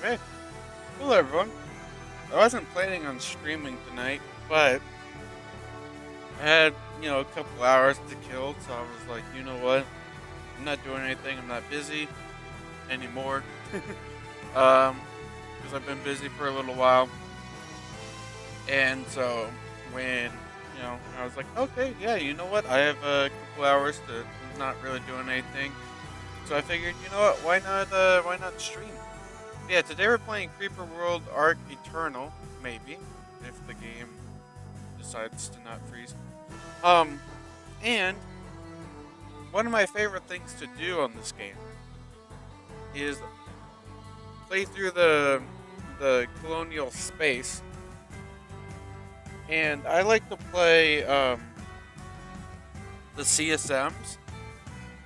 Hey, hello everyone. I wasn't planning on streaming tonight, but I had, a couple hours to kill, so I was like, you know what? I'm not doing anything. I'm not busy anymore. Because I've been busy for a little while, and so when I was like, okay, yeah, you know what? I have a couple hours to not really doing anything, so I figured, you know what? Why not stream? Yeah, today we're playing Creeper World Arc Eternal, maybe if the game decides to not freeze. Um, and one of my favorite things to do on this game is play through the colonial space, and I like to play the CSMs.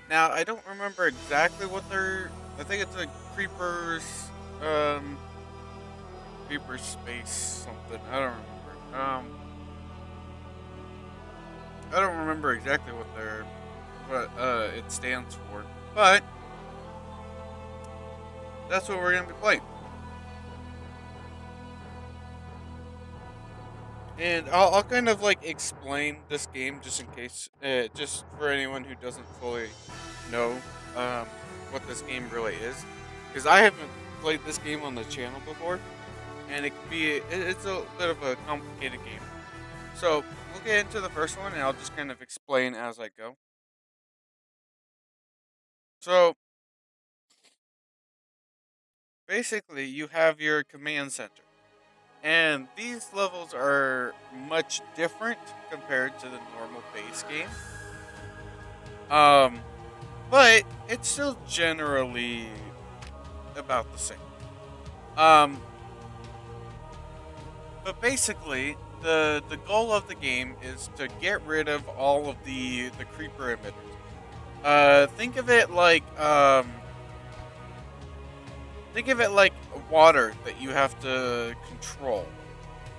Now I don't remember exactly what they're. I think it's a creepers um creeper space something. I don't remember. I don't remember exactly what it stands for, but that's what we're gonna be playing. And I'll kind of like explain this game just in case, just for anyone who doesn't fully know um, what this game really is, because I haven't played this game on the channel before, and it's a bit of a complicated game. So we'll get into the first one, and I'll just kind of explain as I go. So basically, you have your command center, and these levels are much different compared to the normal base game. Um, but it's still generally about the same. Um, but basically, the goal of the game is to get rid of all of the creeper emitters. Think of it like water that you have to control,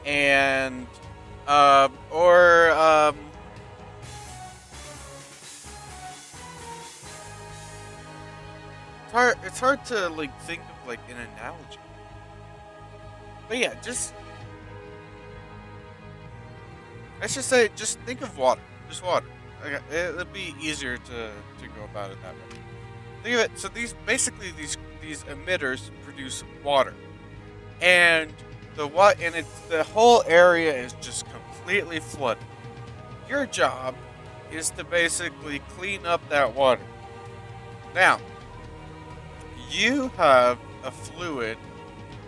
and or it's hard to like think of like an analogy. But yeah, just let's just say, just think of water. Just water. Okay, it'll be easier to go about it that way. Think of it. So these emitters produce water, and the whole area is just completely flooded. Your job is to basically clean up that water. Now, you have a fluid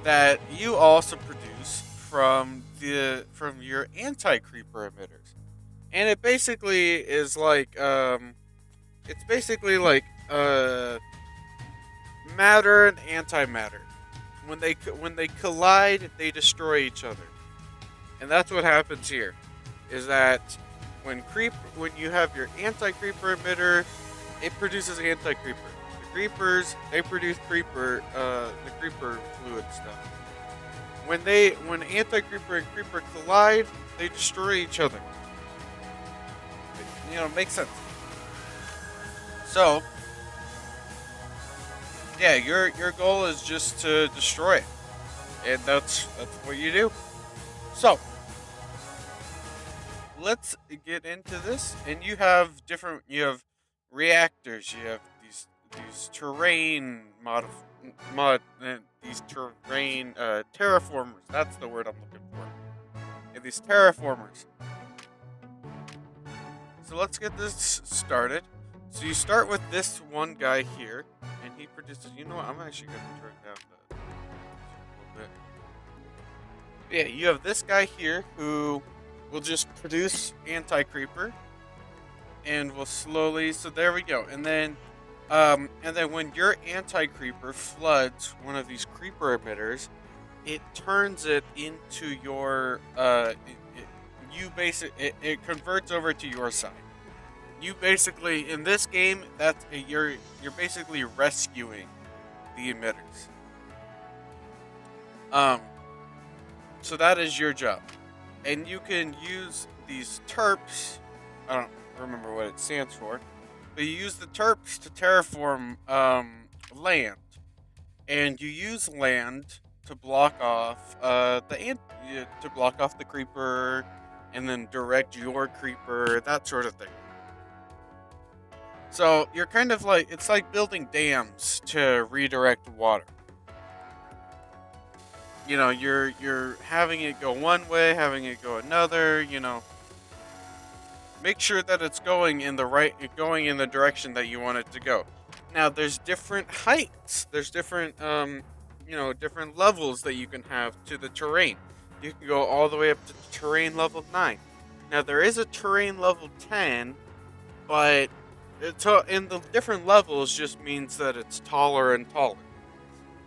that you also produce from your anti creeper emitters, and it's basically like matter and antimatter. When they collide, they destroy each other, and that's what happens here. Is that when you have your anti creeper emitter, it produces anti creeper. The creepers, they produce the creeper fluid stuff. When anti creeper and creeper collide, they destroy each other. Makes sense. So yeah, your goal is just to destroy it, and that's what you do. So let's get into this. And you have reactors. You have these terrain these terrain terraformers. That's the word I'm looking for. And these terraformers. So let's get this started. So you start with this one guy here, and he produces. You know what? I'm actually going to turn down the a little bit. Yeah, you have this guy here who will just produce anti creeper, and will slowly. So there we go. And then when your anti creeper floods one of these creeper emitters, it turns it into your it converts over to your side. You basically, in this game, you're basically rescuing the emitters. Um, so that is your job, and you can use these terps. I don't remember what it stands for, but you use the terps to terraform land. and you use land to block off to block off the creeper, and then direct your creeper, that sort of thing. So you're kind of like it's like building dams to redirect water. You're having it go one way, having it go another. Make sure that it's going in the direction that you want it to go. Now there's different heights. There's different different levels that you can have to the terrain. You can go all the way up to terrain level 9. Now there is a terrain level 10, but in the different levels just means that it's taller and taller.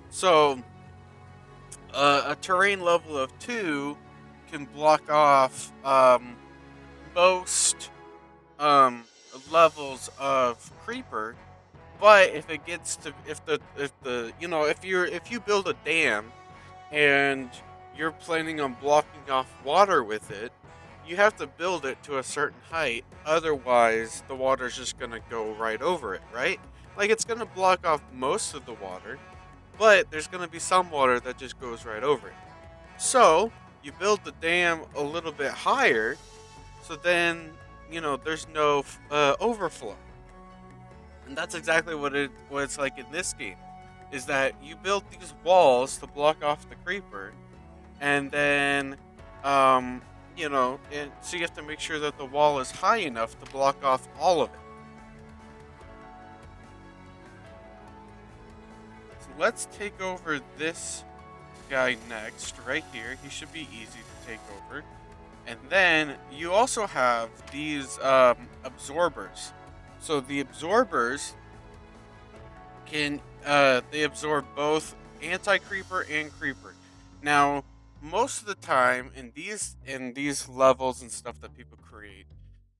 So a terrain level of 2 can block off most um, levels of creeper. But if you build a dam and you're planning on blocking off water with it, you have to build it to a certain height. Otherwise, the water's just gonna go right over it, right? Like it's gonna block off most of the water, but there's gonna be some water that just goes right over it. So you build the dam a little bit higher, so then there's no overflow. And that's exactly what it's like in this game. Is that you build these walls to block off the creeper, and then and so you have to make sure that the wall is high enough to block off all of it. So let's take over this guy next, right here. He should be easy to take over. And then you also have these absorbers. So the absorbers can they absorb both anti-creeper and creeper. Now, most of the time in these levels and stuff that people create,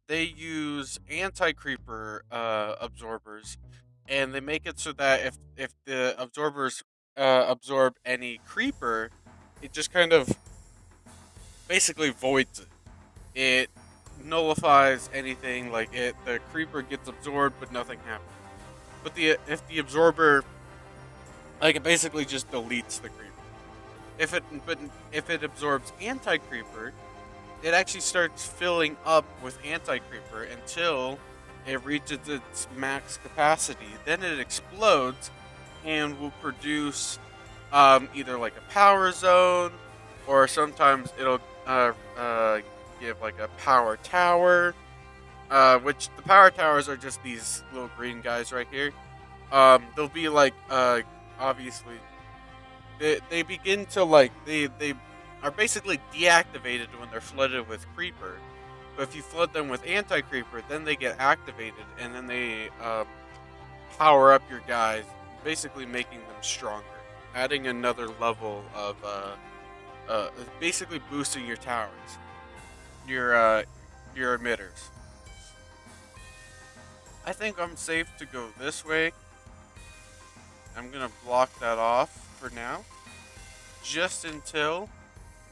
they use anti-creeper absorbers, and they make it so that if the absorbers absorb any creeper, it just kind of basically voids it. It nullifies anything, like the creeper gets absorbed but nothing happens. But the if the absorber, like, it basically just deletes the creeper. If it absorbs anti creeper, it actually starts filling up with anti creeper until it reaches its max capacity. Then it explodes and will produce either like a power zone, or sometimes it'll give like a power tower. Which the power towers are just these little green guys right here. They'll be like obviously they begin to like they are basically deactivated when they're flooded with creeper. But if you flood them with anti creeper, then they get activated, and then they power up your guys, basically making them stronger, adding another level of basically boosting your towers, your emitters. I think I'm safe to go this way. I'm gonna block that off for now, just until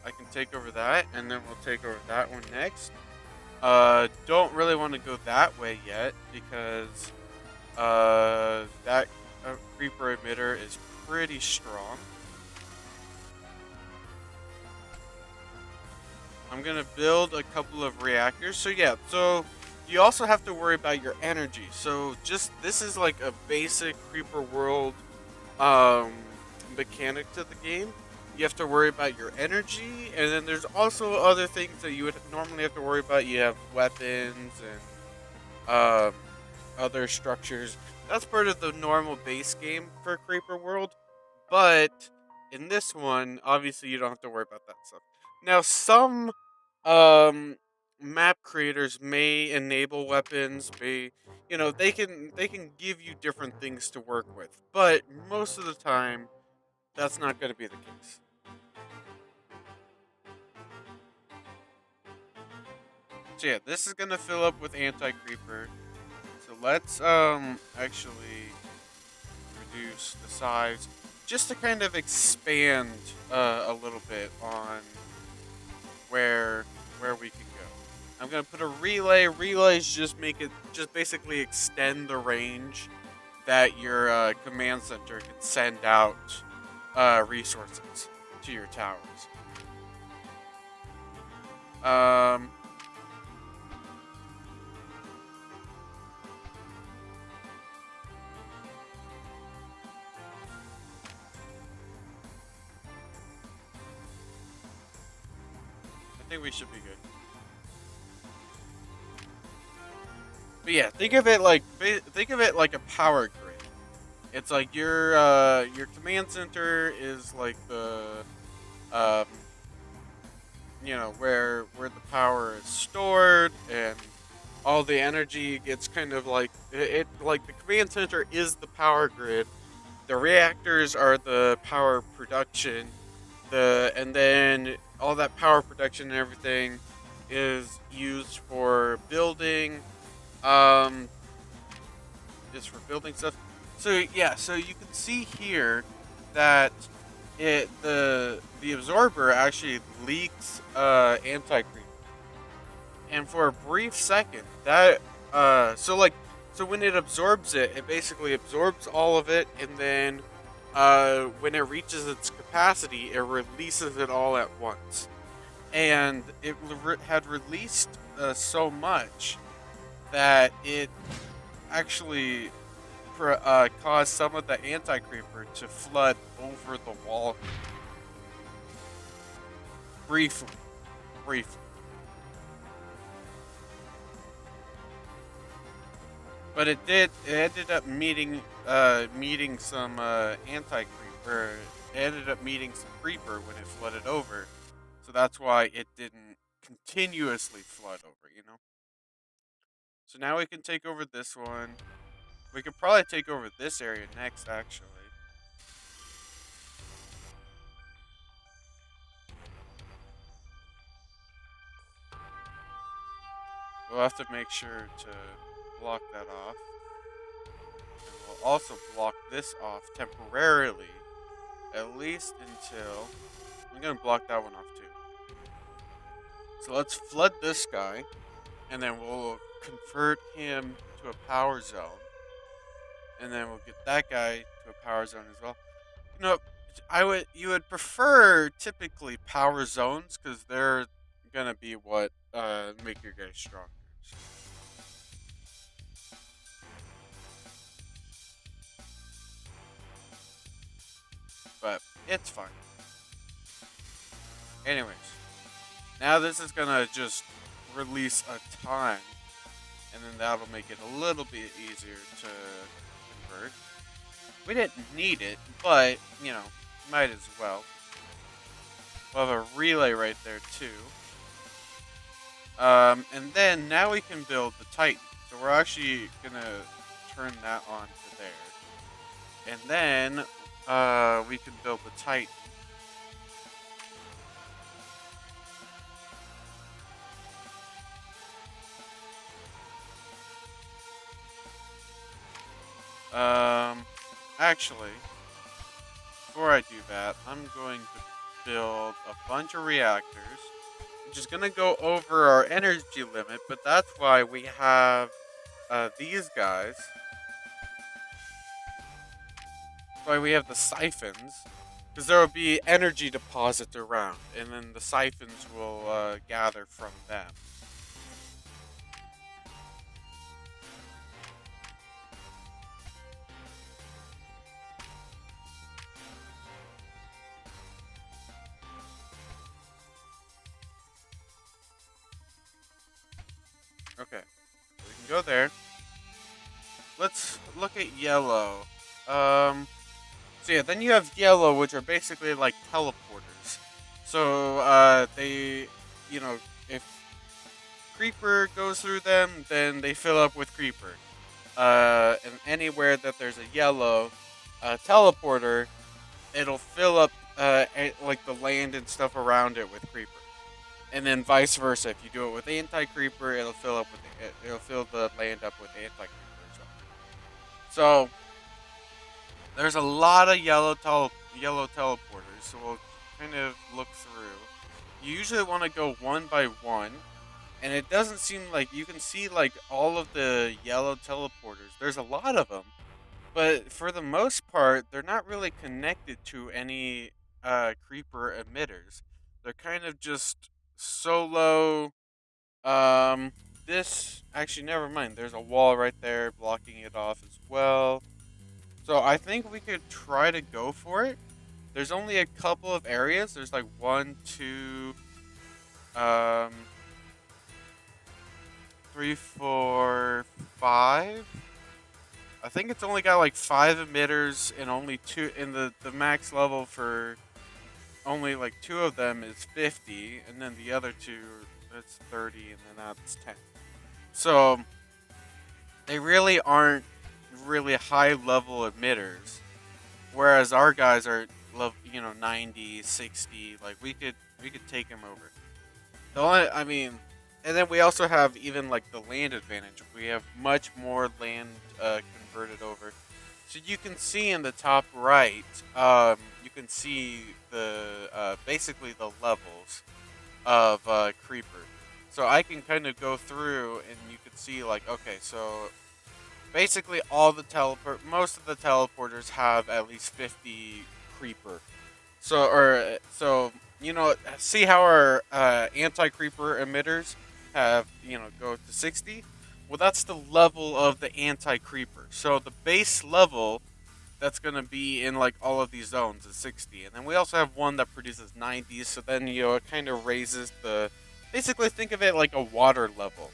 I can take over that, and then we'll take over that one next. Don't really want to go that way yet because that creeper emitter is pretty strong. I'm gonna build a couple of reactors. So yeah, so you also have to worry about your energy. So just this is like a basic creeper world um mechanic to the game. You have to worry about your energy, and then there's also other things that you would normally have to worry about. You have weapons and other structures. That's part of the normal base game for Creeper World, but in this one, obviously, you don't have to worry about that stuff. Now, some um, map creators may enable weapons. They can give you different things to work with, but most of the time, that's not going to be the case. So yeah, this is going to fill up with anti creeper. So let's actually reduce the size just to kind of expand a little bit on where where we can go. I'm gonna put a relay. Relays just basically extend the range that your command center can send out resources to your towers. Um, I think we should be good. But yeah, think of it like a power grid. It's like your command center is like the um where the power is stored, and all the energy gets kind of like it like the command center is the power grid. The reactors are the power production, and then all that power production and everything is used for building, um is for building stuff. So yeah, so you can see here that the absorber actually leaks anti creep, and for a brief second that so when it absorbs it, it basically absorbs all of it, and then when it reaches its capacity, it releases it all at once. And it had released so much that it actually cause some of the anti-creeper to flood over the wall briefly. Briefly. But it did. It ended up meeting some anti-creeper. It ended up meeting some creeper when it flooded over. So that's why it didn't continuously flood over. So now we can take over this one. We could probably take over this area next, actually. We'll have to make sure to block that off. And we'll also block this off temporarily, at least until... I'm going to block that one off too. So let's flood this guy, and then we'll convert him to a power zone. And then we'll get that guy to a power zone as well. You would prefer typically power zones, because they're gonna be what make your guys stronger. But it's fine. Anyways, now this is gonna just release a ton, and then that'll make it a little bit easier to convert. We didn't need it, but might as well. We'll have a relay right there too. And then now we can build the Titan. So we're actually gonna turn that on to there, and then we can build the Titan. Actually, before I do that, I'm going to build a bunch of reactors, which is going to go over our energy limit, but that's why we have these guys. That's why we have the siphons, because there will be energy deposits around, and then the siphons will gather from them. Okay, so we can go there. Let's look at yellow. So yeah, then you have yellow, which are basically like teleporters. So if creeper goes through them, then they fill up with creeper. And anywhere that there's a yellow teleporter, it'll fill up like the land and stuff around it with creeper. And then vice versa. If you do it with anti-creeper, it'll fill the land up with anti-creeper as well. So there's a lot of yellow teleporters. So we'll kind of look through. You usually want to go one by one, and it doesn't seem like you can see like all of the yellow teleporters. There's a lot of them, but for the most part, they're not really connected to any creeper emitters. They're kind of just solo. Um, this actually, never mind. There's a wall right there blocking it off as well. So I think we could try to go for it. There's only a couple of areas. There's like one, two, um, three, four, five. I think it's only got like five emitters and only two in the max level for only like two of them is 50, and then the other two that's 30, and then that's 10. So they really aren't really high level emitters, whereas our guys are 90, 60. Like we could take them over. The only, I mean, and then we also have even like the land advantage. We have much more land converted over. So you can see in the top right, you can see the basically the levels of creeper. So I can kind of go through and you can see like, okay, so basically most of the teleporters have at least 50 creeper. So see how our anti-creeper emitters have go to 60. Well, that's the level of the anti-creeper. So the base level that's going to be in like all of these zones is 60, and then we also have one that produces 90. So then it kind of raises the. Basically, think of it like a water level.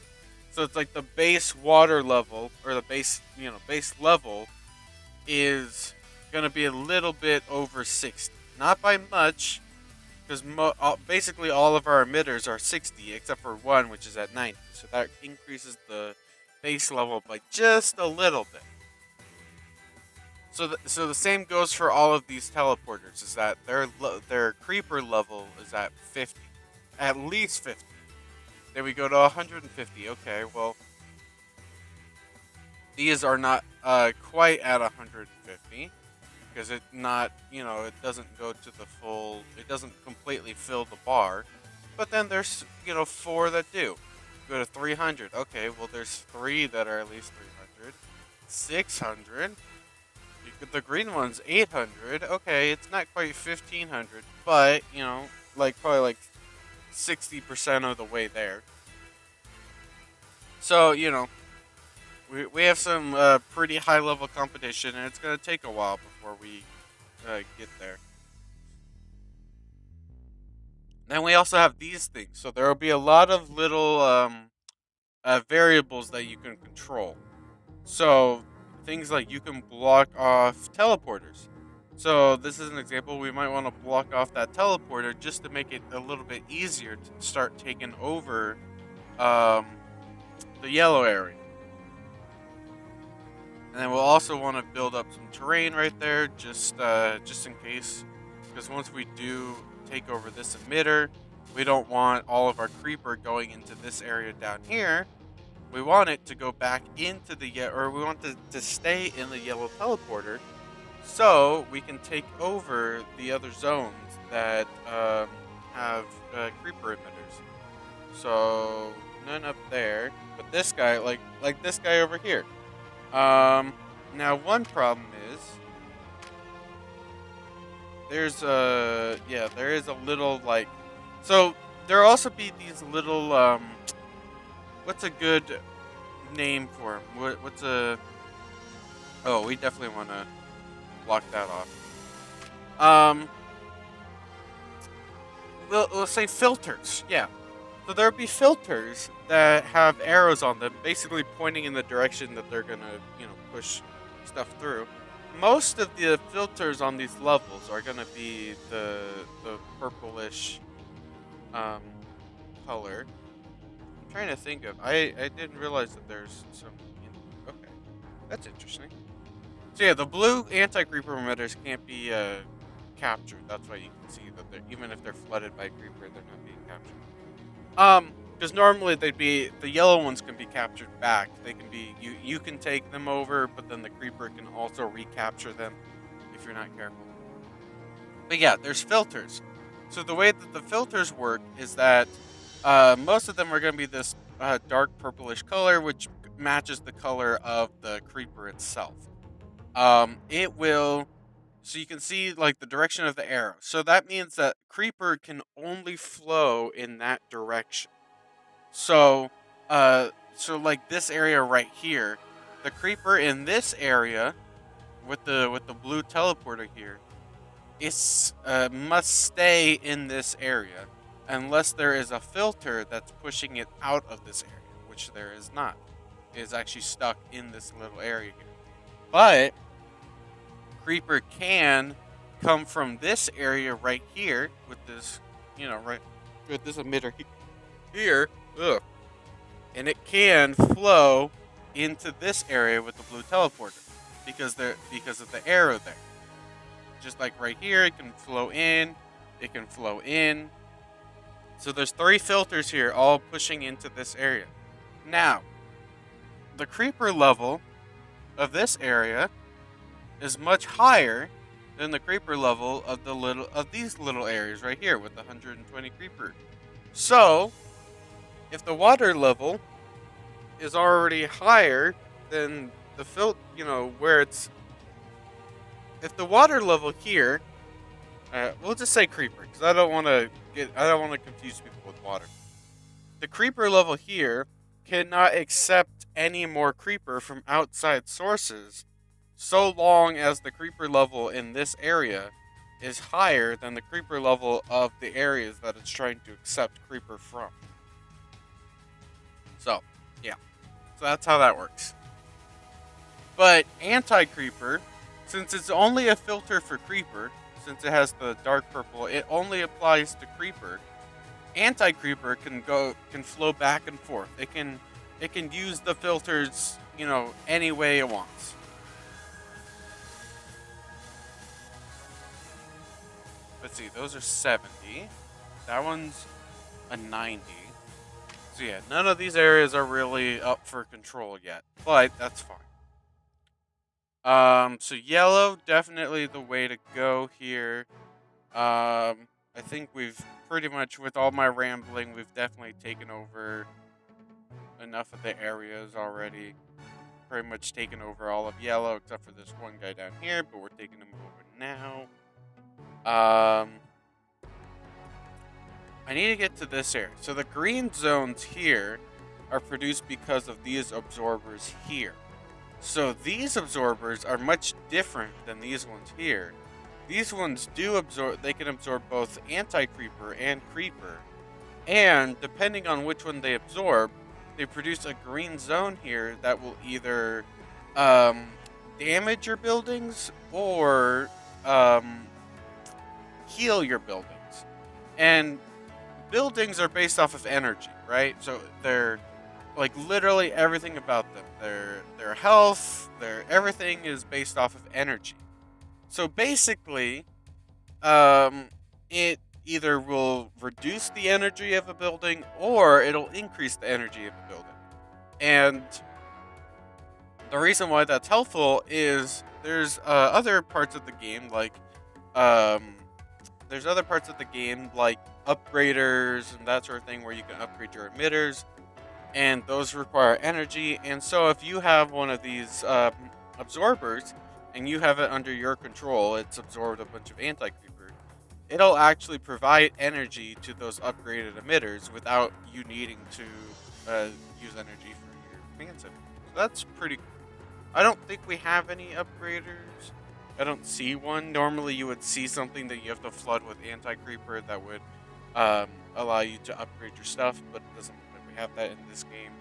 So it's like the base water level or the base level is going to be a little bit over 60. Not by much, because basically all of our emitters are 60, except for one, which is at 90. So that increases the base level by just a little bit. So the same goes for all of these teleporters. Is that their creeper level is at 50, at least 50. Then we go to 150. Okay, well these are not quite at 150 because it doesn't go to the full. It doesn't completely fill the bar. But then there's four that do. Go to 300. Okay, well there's three that are at least 300. 600. The green one's 800. Okay, it's not quite 1500, but like probably like 60% of the way there. So we have some pretty high level competition, and it's gonna take a while before we get there. Then we also have these things, so there will be a lot of little variables that you can control. So things like you can block off teleporters. So this is an example. We might want to block off that teleporter just to make it a little bit easier to start taking over um, the yellow area. And then we'll also want to build up some terrain right there, just in case, because once we do take over this emitter, we don't want all of our creeper going into this area down here. We want it to go back into or we want to stay in the yellow teleporter, so we can take over the other zones that have creeper emitters. So none up there, but this guy, like this guy over here. Now one problem is there is a little like, so there'll also be these little what's a good name for him? What's a? Oh, we definitely want to block that off. We'll say filters. Yeah. So there'll be filters that have arrows on them, basically pointing in the direction that they're gonna, push stuff through. Most of the filters on these levels are gonna be the purplish um, color. I'm trying to think of. I didn't realize that there's some. Okay, that's interesting. So yeah, the blue anti-creeper emitters can't be captured. That's why you can see that even if they're flooded by creeper, they're not being captured. Because normally the yellow ones can be captured back. They can be you can take them over, but then the creeper can also recapture them if you're not careful. But yeah, there's filters. So the way that the filters work is that most of them are going to be this dark purplish color, which matches the color of the creeper itself. it will. So you can see like the direction of the arrow. So that means that creeper can only flow in that direction. So, like this area right here, the creeper in this area with the blue teleporter here is must stay in this area unless there is a filter that's pushing it out of this area, which there is not. It is actually stuck in this little area here. But creeper can come from this area right here with this, right with this emitter here. Ugh. And it can flow into this area with the blue teleporter because of the arrow there. Just like right here, it can flow in, it can flow in. So there's 3 filters here all pushing into this area. Now, the creeper level of this area is much higher than the creeper level of these little areas right here with the 120 creeper. So, if the water level is already higher than the where it's if the water level here, we'll just say creeper because I don't want to confuse people with water. The creeper level here cannot accept any more creeper from outside sources so long as the creeper level in this area is higher than the creeper level of the areas that it's trying to accept creeper from. So, yeah. So that's how that works. But anti-creeper, since it's only a filter for creeper, since it has the dark purple, it only applies to creeper. Anti-creeper can flow back and forth. It can use the filters, any way it wants. Let's see, those are 70. That one's a 90. So yeah, none of these areas are really up for control yet, but that's fine. So yellow, definitely the way to go here. I think we've pretty much, with all my rambling, we've definitely taken over enough of the areas already. Pretty much taken over all of yellow, except for this one guy down here, but we're taking him over now. I need to get to this area. So the green zones here are produced because of these absorbers here. So these absorbers are much different than these ones here. These ones do absorb, they can absorb both anti-creeper and creeper. And depending on which one they absorb, they produce a green zone here that will either damage your buildings or heal your buildings. And buildings are based off of energy, right? So they're like literally everything about them. Their health, everything is based off of energy. So basically, it either will reduce the energy of a building or it'll increase the energy of a building. And the reason why that's helpful is there's other parts of the game like upgraders and that sort of thing where you can upgrade your emitters, and those require energy. And so if you have one of these absorbers and you have it under your control, it's absorbed a bunch of anti-creeper, it'll actually provide energy to those upgraded emitters without you needing to use energy for your command center. So that's pretty cool. I don't think we have any upgraders. I don't see one. Normally you would see something that you have to flood with anti-creeper that would allow you to upgrade your stuff, but it doesn't look like we have that in this game.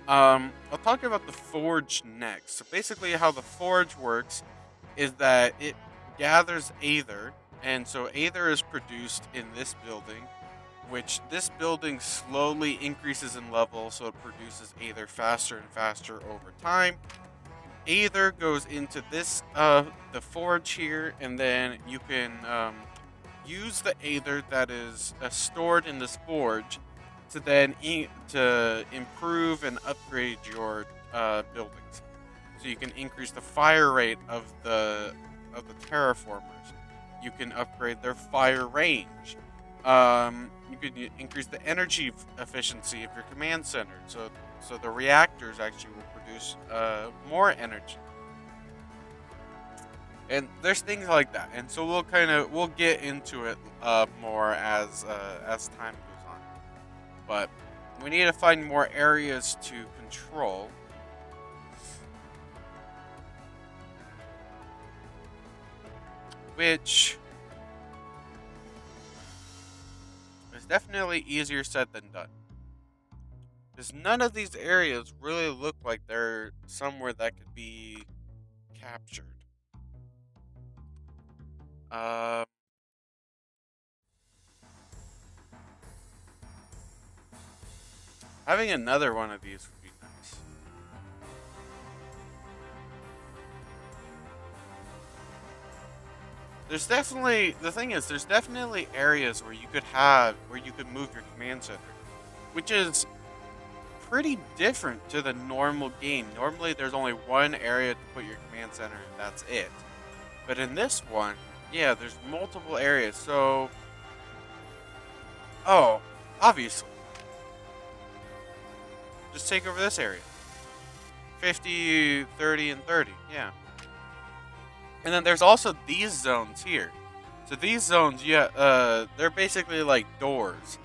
I'll talk about the forge next. So basically how the forge works is that it gathers aether, and so aether is produced in this building, which this building slowly increases in level, so it produces aether faster and faster over time. Aether goes into this the forge here, and then you can use the aether that is stored in this forge to then to improve and upgrade your buildings. So you can increase the fire rate of the terraformers. You can upgrade their fire range. You can increase the energy efficiency of your command center. So the reactors actually will produce more energy. And there's things like that, and so we'll get into it more as time goes on. But we need to find more areas to control, which is definitely easier said than done. Because none of these areas really look like they're somewhere that could be captured. Uh, Having another one of these would be nice. The thing is, there's definitely areas where you could move your command center, which is pretty different to the normal game. Normally, there's only one area to put your command center, and that's it. But in this one, yeah, there's multiple areas. So, oh, obviously, just take over this area. 50, 30, and 30. Yeah. And then there's also these zones here. So these zones, yeah, they're basically like doors.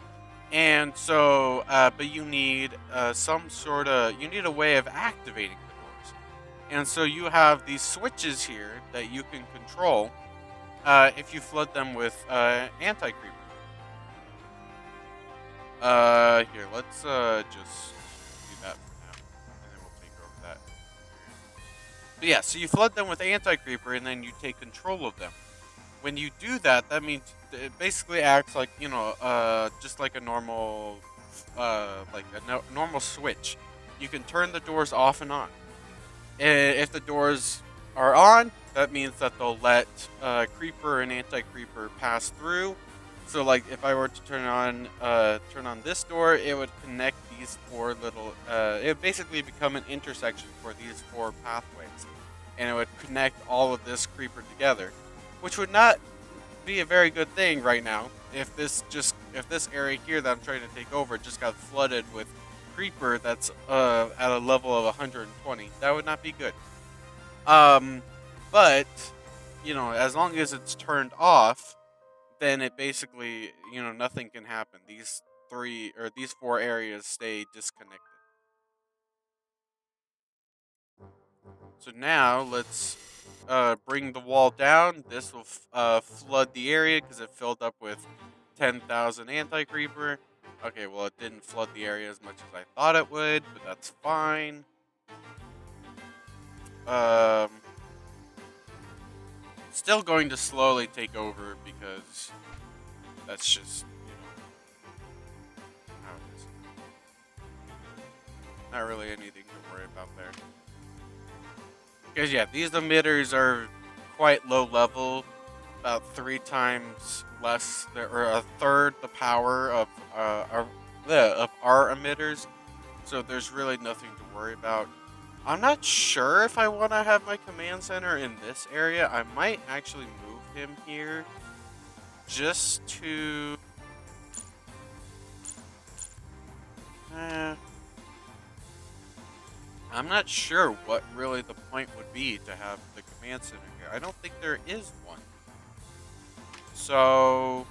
And so, but you need you need a way of activating the doors. And so you have these switches here that you can control if you flood them with anti-creeper. Here, let's just do that for now, and then we'll take over that. But yeah, so you flood them with anti-creeper, and then you take control of them. When you do that, that means it basically acts like just like a normal, normal switch. You can turn the doors off and on. If the doors are on, that means that they'll let creeper and anti-creeper pass through. So, like, if I were to turn on this door, it would connect these four little. It would basically become an intersection for these four pathways, and it would connect all of this creeper together, which would not be a very good thing right now. If this area here that I'm trying to take over just got flooded with creeper that's at a level of 120, that would not be good. Um, but as long as it's turned off, then it basically nothing can happen. These four areas stay disconnected. So now let's bring the wall down. This will flood the area because it filled up with 10,000 anti-creeper. Okay, well, it didn't flood the area as much as I thought it would, but that's fine. Um, Still going to slowly take over because that's just how it is. Not really anything to worry about there. Because yeah, these emitters are quite low level, about 3 times less, or a third the power of our emitters. So there's really nothing to worry about. I'm not sure if I want to have my command center in this area. I might actually move him here just to. Eh, I'm not sure what really the point would be to have the command center here. I don't think there is one. So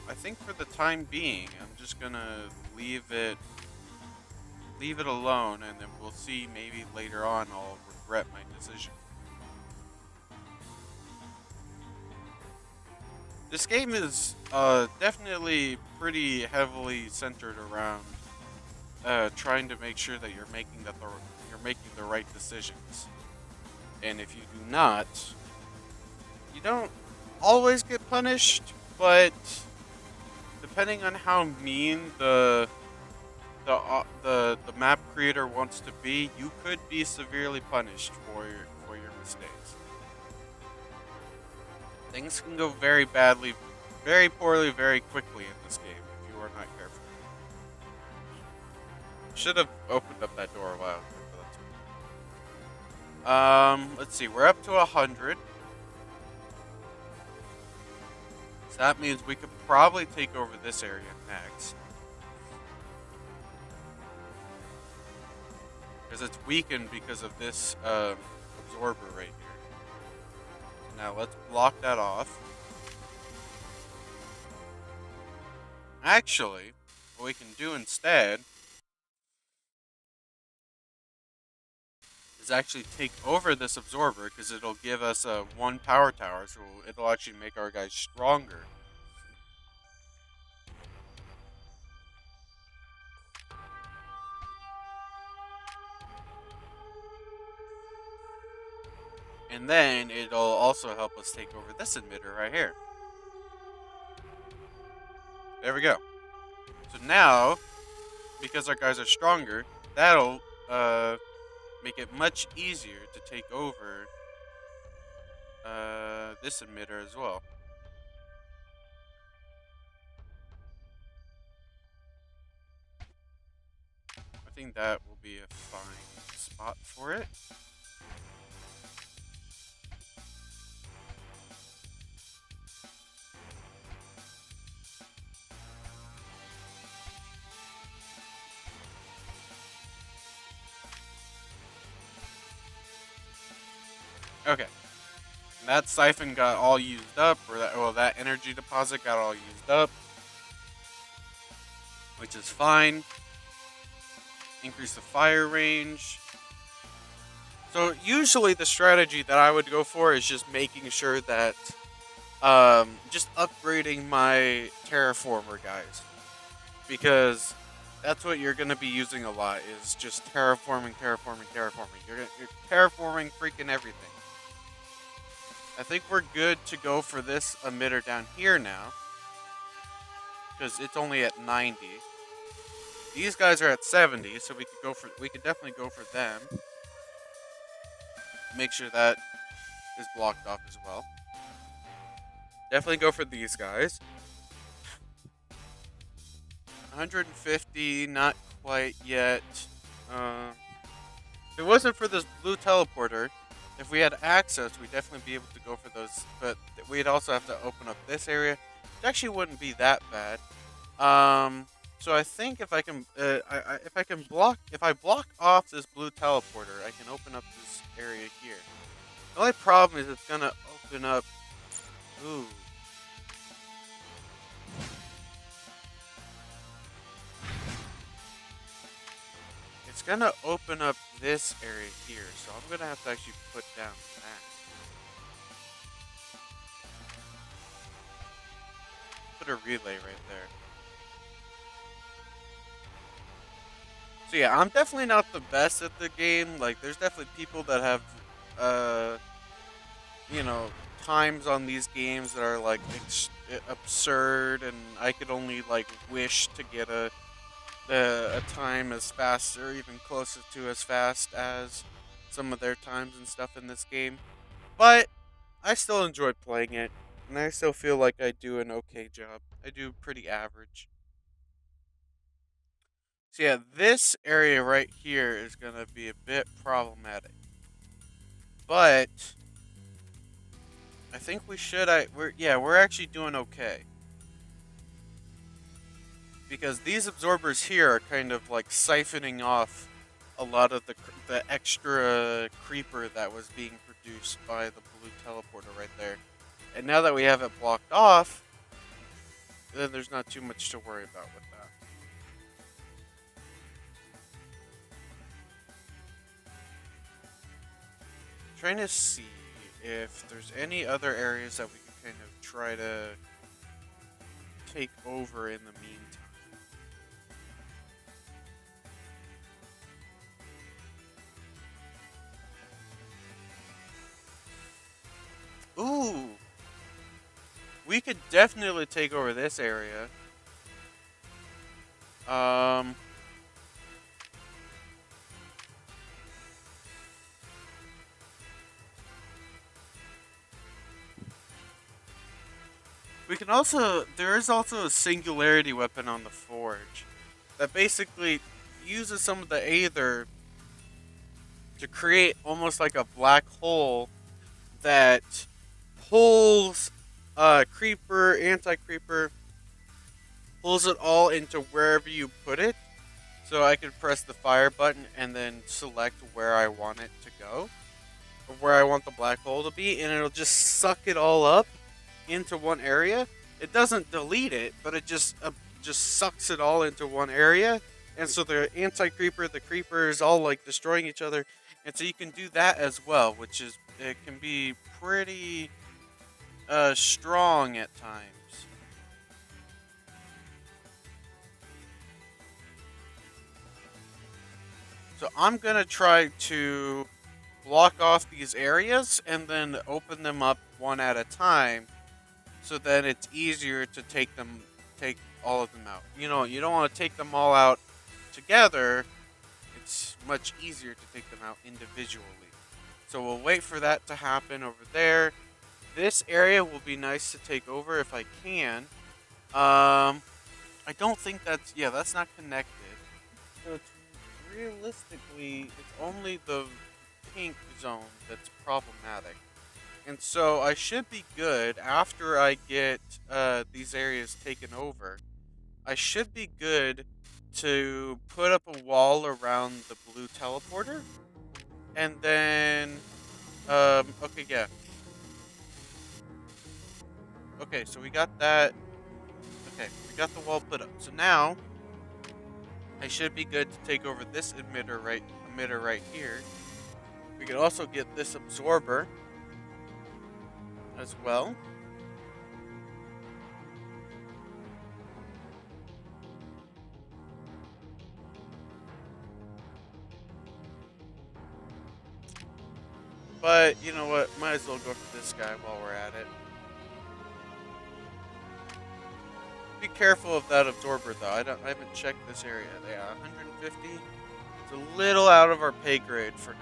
I think for the time being, I'm just gonna leave it alone, and then we'll see. Maybe later on, I'll regret my decision. This game is definitely pretty heavily centered around trying to make sure that you're making the right decisions. And if you do not, you don't always get punished, but depending on how mean the map creator wants to be, you could be severely punished for your mistakes. Things can go very badly, very poorly, very quickly in this game if you are not careful. Should have opened up that door a while ago, but that's okay. Let's see. We're up to 100. So that means we could probably take over this area next. Because it's weakened because of this absorber right here. Now let's block that off. Actually, what we can do instead is actually take over this absorber because it'll give us a one power tower, so it'll actually make our guys stronger. And then it'll also help us take over this emitter right here. There we go. So now, because our guys are stronger, that'll make it much easier to take over this emitter as well. I think that will be a fine spot for it. Okay. And that siphon got all used up, or that energy deposit got all used up, which is fine. Increase the fire range. So usually the strategy that I would go for is just making sure that just upgrading my terraformer guys, because that's what you're gonna be using a lot, is just terraforming. You're terraforming freaking everything. I think we're good to go for this emitter down here now, because it's only at 90. These guys are at 70, so we could definitely go for them. Make sure that is blocked off as well. Definitely go for these guys. 150, not quite yet. If it wasn't for this blue teleporter, if we had access, we'd definitely be able to go for those. But we'd also have to open up this area. It actually wouldn't be that bad. So I think if I can, if I block off this blue teleporter, I can open up this area here. The only problem is it's gonna open up. Ooh. It's gonna open up this area here, so I'm gonna have to actually put down that. Put a relay right there. So yeah, I'm definitely not the best at the game. Like, there's definitely people that have, uh, you know, times on these games that are like absurd, and I could only like wish to get a time as fast or even closer to as fast as some of their times and stuff in this game. But I still enjoy playing it, and I still feel like I do an okay job. I do pretty average. So yeah, this area right here is gonna be a bit problematic, but I think we should. We're actually doing okay, because these absorbers here are kind of like siphoning off a lot of the extra creeper that was being produced by the blue teleporter right there. And now that we have it blocked off, then there's not too much to worry about with that. Trying to see if there's any other areas that we can kind of try to take over in the meantime. Ooh, we could definitely take over this area. Um, we can also. There is also a singularity weapon on the forge that basically uses some of the aether to create almost like a black hole that pulls creeper, anti-creeper, pulls it all into wherever you put it. So I can press the fire button and then select where I want it to go, of where I want the black hole to be, and it'll just suck it all up into one area. It doesn't delete it, but it just sucks it all into one area. And so the anti-creeper, the creepers, all like destroying each other, and so you can do that as well, which is it can be pretty strong at times. So I'm gonna try to block off these areas and then open them up one at a time, so that it's easier to take all of them out. You don't want to take them all out together. It's much easier to take them out individually. So we'll wait for that to happen over there. This area will be nice to take over if I can. I don't think that's not connected. So it's realistically, it's only the pink zone that's problematic. And so I should be good after I get these areas taken over. I should be good to put up a wall around the blue teleporter. And then, okay, yeah. Okay, so we got that. Okay, we got the wall put up. So now I should be good to take over this emitter right here. We can also get this absorber as well. But you know what? Might as well go for this guy while we're at it. Be careful of that absorber though. I haven't checked this area. Yeah, 150. It's a little out of our pay grade for now.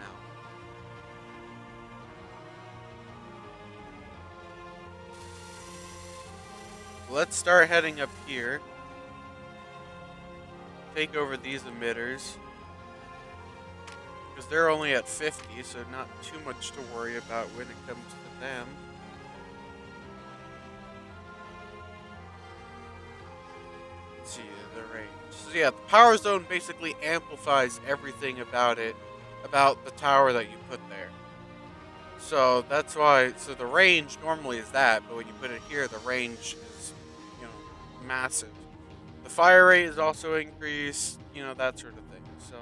Let's start heading up here. Take over these emitters. Because they're only at 50, so not too much to worry about when it comes to them. Let's see, the range. So yeah, the power zone basically amplifies everything about it, about the tower that you put there. So that's why, so the range normally is that, but when you put it here, the range is, massive. The fire rate is also increased, that sort of thing. So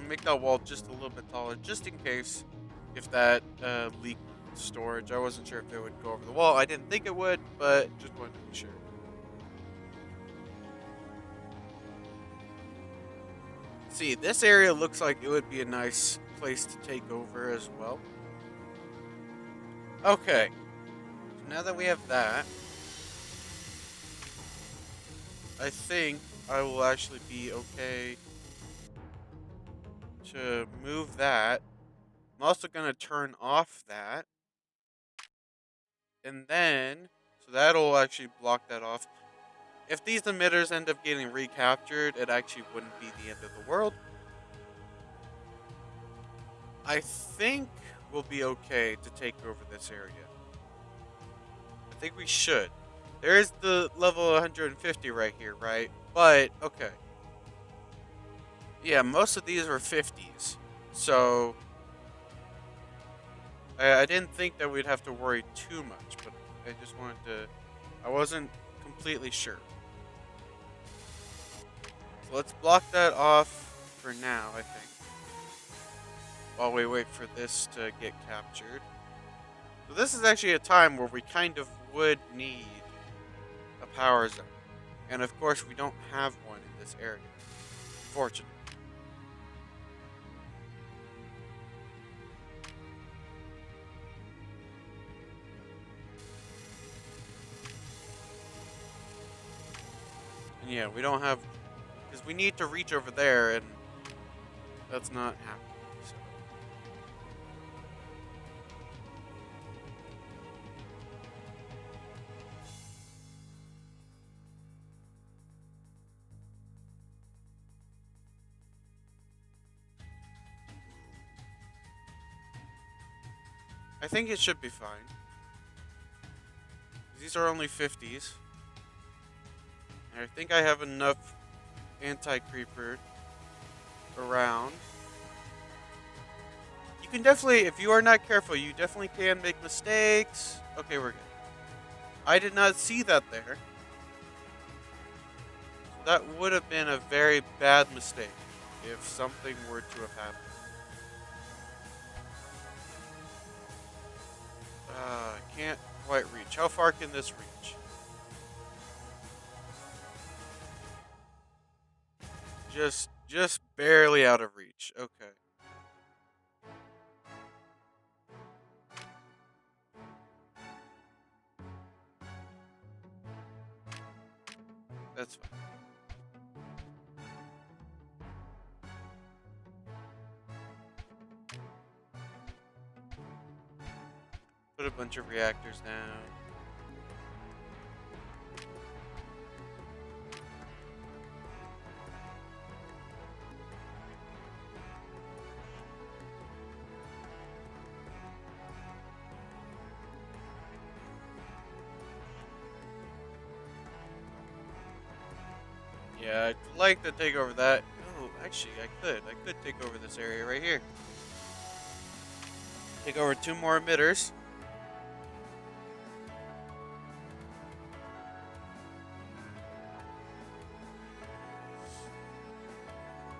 make that wall just a little bit taller, just in case if that leaked storage. I wasn't sure if it would go over the wall. I didn't think it would, but just wanted to be sure. See, this area looks like it would be a nice place to take over as well. Okay, so now that we have that, I think I will actually be okay to move that. I'm also going to turn off that. And then, so that'll actually block that off. If these emitters end up getting recaptured, it actually wouldn't be the end of the world. I think we'll be okay to take over this area. I think we should. There's the level 150 right here, right? But, okay. Yeah, most of these were 50s. So, I didn't think that we'd have to worry too much, but I just wanted to... I wasn't completely sure. So let's block that off for now, I think. While we wait for this to get captured. So this is actually a time where we kind of would need a power zone. And of course, we don't have one in this area. Fortunately. And yeah, we don't have... Because we need to reach over there, and that's not happening. So. I think it should be fine. These are only 50s. And I think I have enough anti-creeper around. You can definitely, if you are not careful, you definitely can make mistakes. Okay, we're good. I did not see that there. That would have been a very bad mistake if something were to have happened. I can't quite reach. How far can this reach? Just barely out of reach. Okay, that's fine. Put a bunch of reactors down. Yeah, I'd like to take over that. Oh, actually, I could. I could take over this area right here. Take over two more emitters.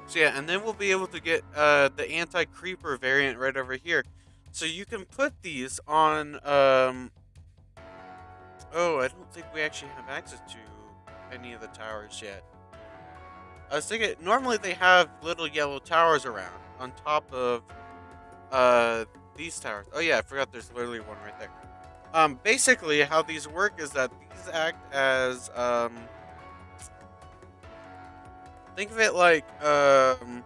So yeah, and then we'll be able to get the anti-creeper variant right over here. So you can put these on. Oh, I don't think we actually have access to any of the towers yet. I was thinking normally they have little yellow towers around on top of uh these towers. Oh yeah, I forgot there's literally one right there. Basically how these work is that these act as think of it like I'm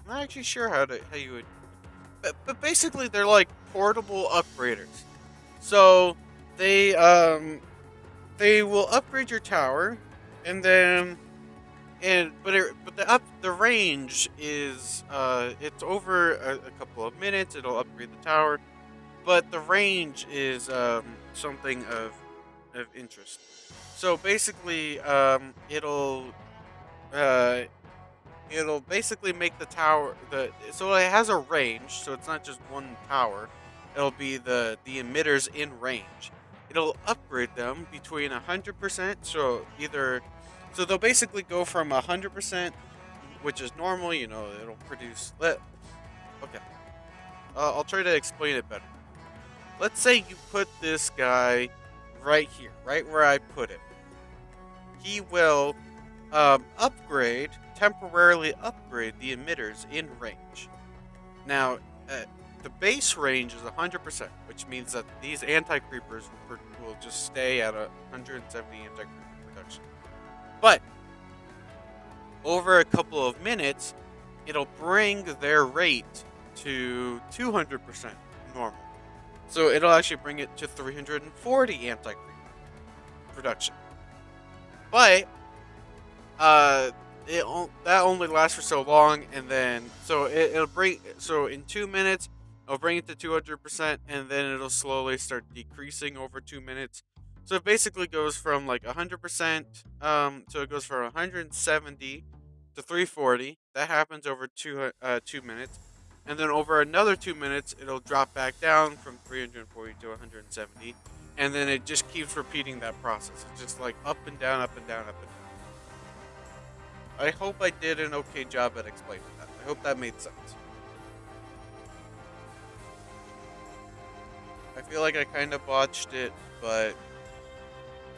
not actually sure how you would but basically they're like portable upgraders. So they they will upgrade your tower and then but the range is it's over a couple of minutes. It'll upgrade the tower, but the range is something of interest. So basically, uh, it'll basically make the tower the so it has a range. So it's not just one tower. It'll be the emitters in range. It'll upgrade them between 100%. So they'll basically go from 100%, which is normal. It'll produce. Okay, I'll try to explain it better. Let's say you put this guy right here, right where I put it. He will temporarily upgrade the emitters in range. Now, the base range is 100%, which means that these anti-creepers will just stay at 170 anti-creeper production. But over a couple of minutes, it'll bring their rate to 200% normal. So it'll actually bring it to 340 anti-creeper production. But uh, that only lasts for so long, and then it'll bring in 2 minutes it'll bring it to 200%, and then it'll slowly start decreasing over 2 minutes. So it basically goes from like 100%. So it goes from 170 to 340. That happens over 2 minutes, and then over another 2 minutes, it'll drop back down from 340 to 170, and then it just keeps repeating that process. It's just like up and down, up and down, up and down. I hope I did an okay job at explaining that. I hope that made sense. I feel like I kind of botched it, but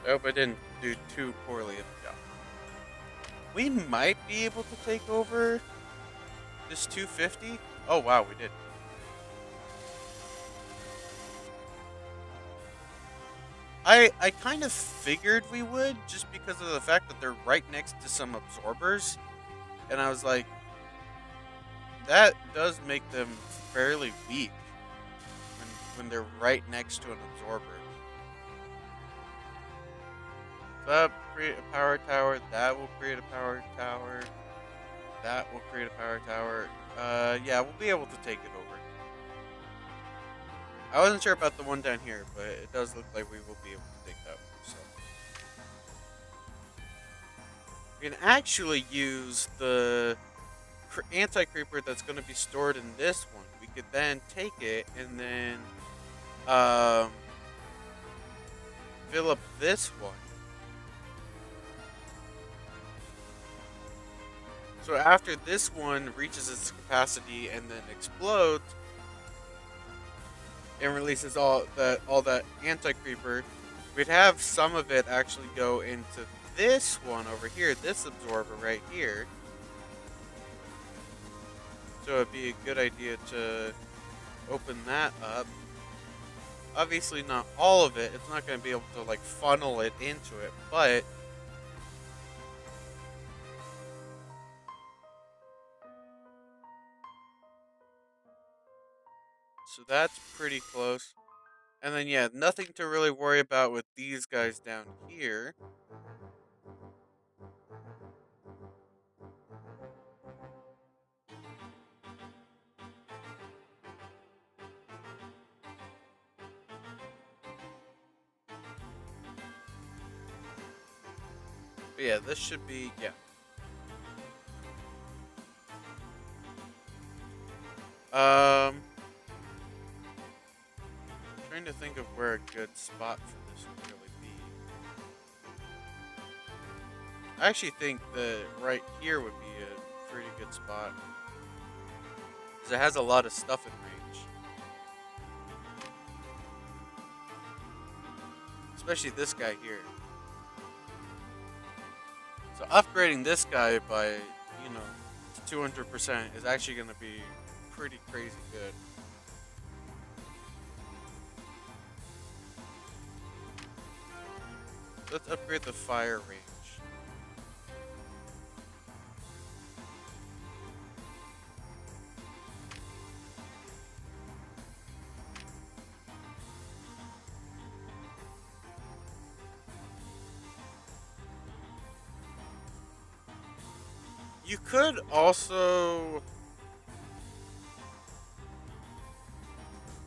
I hope I didn't do too poorly of a job. We might be able to take over this 250. Oh wow, we did. I kind of figured we would just because of the fact that they're right next to some absorbers, and I was like, that does make them fairly weak when they're right next to an absorber. That create a power tower. That will create a power tower. That will create a power tower. Yeah, we'll be able to take it over. I wasn't sure about the one down here, but it does look like we will be able to take that one. So we can actually use the anti-creeper that's going to be stored in this one. We could then take it and then um, fill up this one. So after this one reaches its capacity and then explodes and releases all that anti-creeper, we'd have some of it actually go into this one over here, this absorber right here. So it'd be a good idea to open that up. Obviously not all of it. It's not going to be able to like funnel it into it, but so that's pretty close. And then yeah, nothing to really worry about with these guys down here. But yeah, this should be yeah. Trying to think of where a good spot for this would really be. I actually think that right here would be a pretty good spot. Because it has a lot of stuff in range. Especially this guy here. So upgrading this guy by, 200% is actually going to be pretty crazy good. Let's upgrade the fire range. You could also...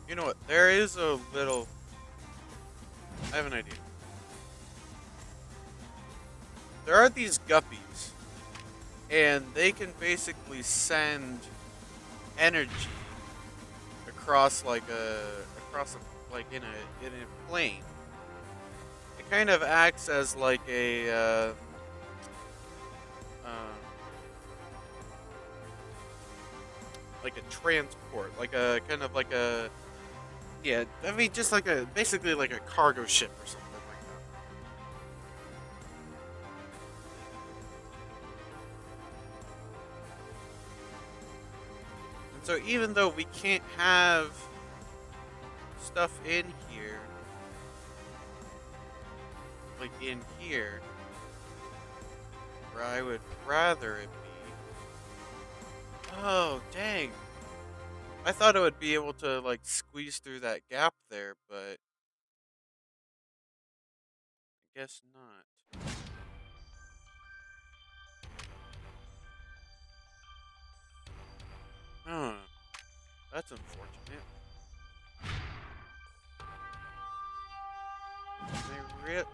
You know what? There is a little... I have an idea. There are these guppies, and they can basically send energy across like like in a plane. It kind of acts as like like a transport, like a kind of like a yeah. I mean, just like a basically like a cargo ship or something like that. And so even though we can't have stuff in here, like in here, where I would rather it be. Oh, dang. I thought it would be able to, like, squeeze through that gap there, but I guess not. Huh. That's unfortunate. Can it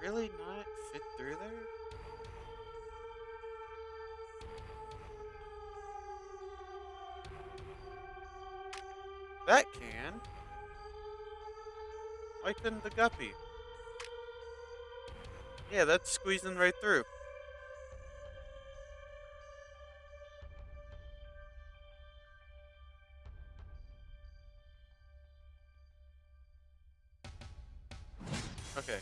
really not fit through there? That can. Why couldn't the guppy? Yeah, that's squeezing right through. Okay.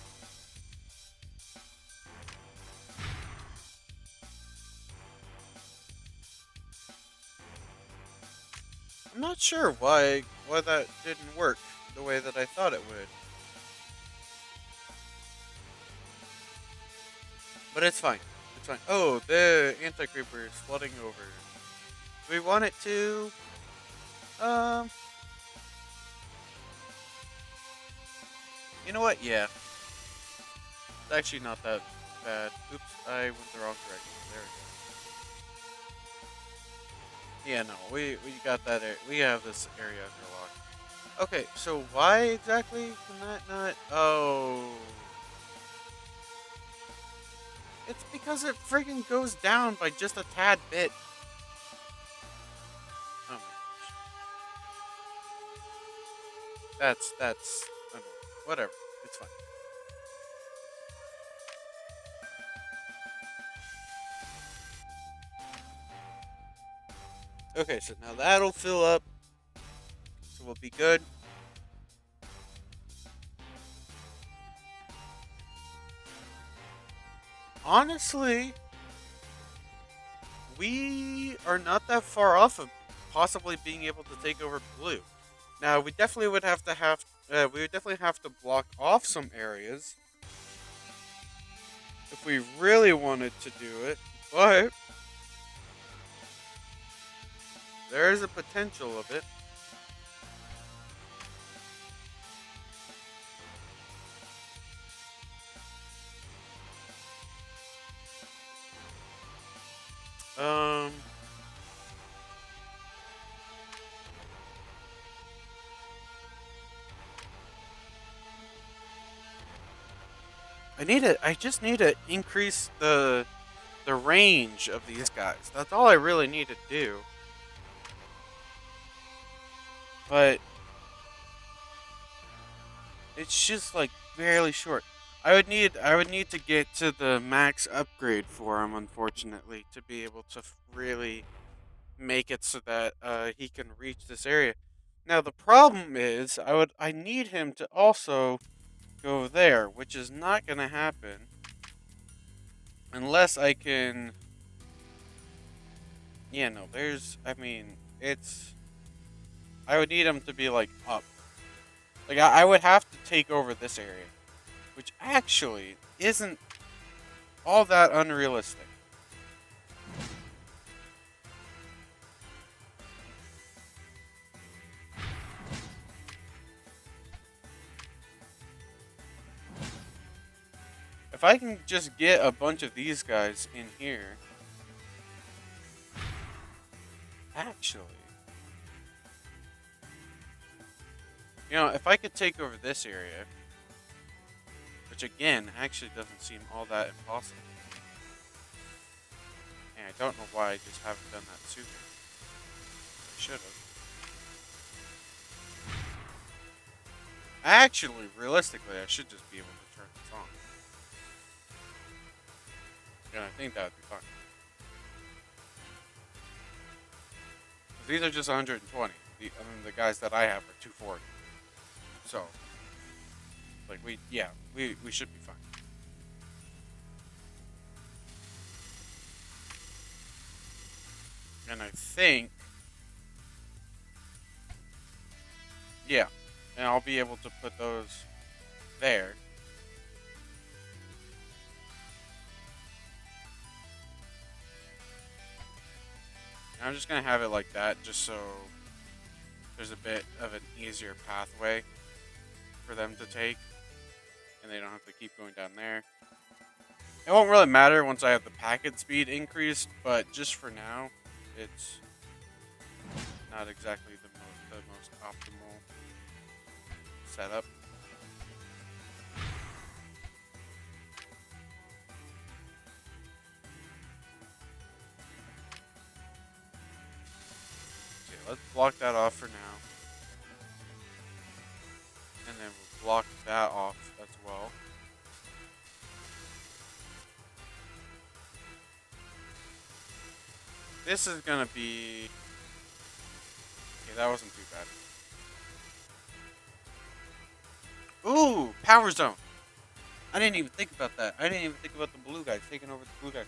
I'm not sure why that didn't work the way that I thought it would. But it's fine. It's fine. Oh, the anti-creeper is flooding over. Do we want it to? Um, you know what? Yeah. It's actually not that bad. Oops, I went the wrong direction. There we go. Yeah, no, we got that. We have this area under lock. Okay, so why exactly can that not? Oh, It's because it friggin' goes down by just a tad bit. Oh my gosh. That's annoying. Whatever. It's fine. Okay, so now that'll fill up. So we'll be good. Honestly, we are not that far off of possibly being able to take over blue. Now, we would definitely have to block off some areas if we really wanted to do it, but there is a potential of it. Um, I just need to increase the range of these guys. That's all I really need to do. But it's just like barely short. I would need to get to the max upgrade for him, unfortunately, to be able to really make it so that he can reach this area. Now the problem is I need him to also go there, which is not gonna happen unless I can. Yeah, no, there's. I mean, it's. I would need him to be like up. Like I would have to take over this area, which actually isn't all that unrealistic. If I can just get a bunch of these guys in here, actually, if I could take over this area, which again actually doesn't seem all that impossible, and I don't know why I just haven't done that sooner. I should have. Actually, realistically, I should just be able to turn this on, and I think that would be fine. These are just 120. The guys that I have are 240. So, like we should be fine. And I think, yeah, and I'll be able to put those there. And I'm just gonna have it like that, just so there's a bit of an easier pathway for them to take, and they don't have to keep going down there. It won't really matter once I have the packet speed increased, but just for now, it's not exactly the most optimal setup. Okay, let's block that off for now, and then we'll block that off as well. This is gonna be okay. That wasn't too bad. Ooh, power zone. I didn't even think about that. I didn't even think about the blue guys taking over the blue guys.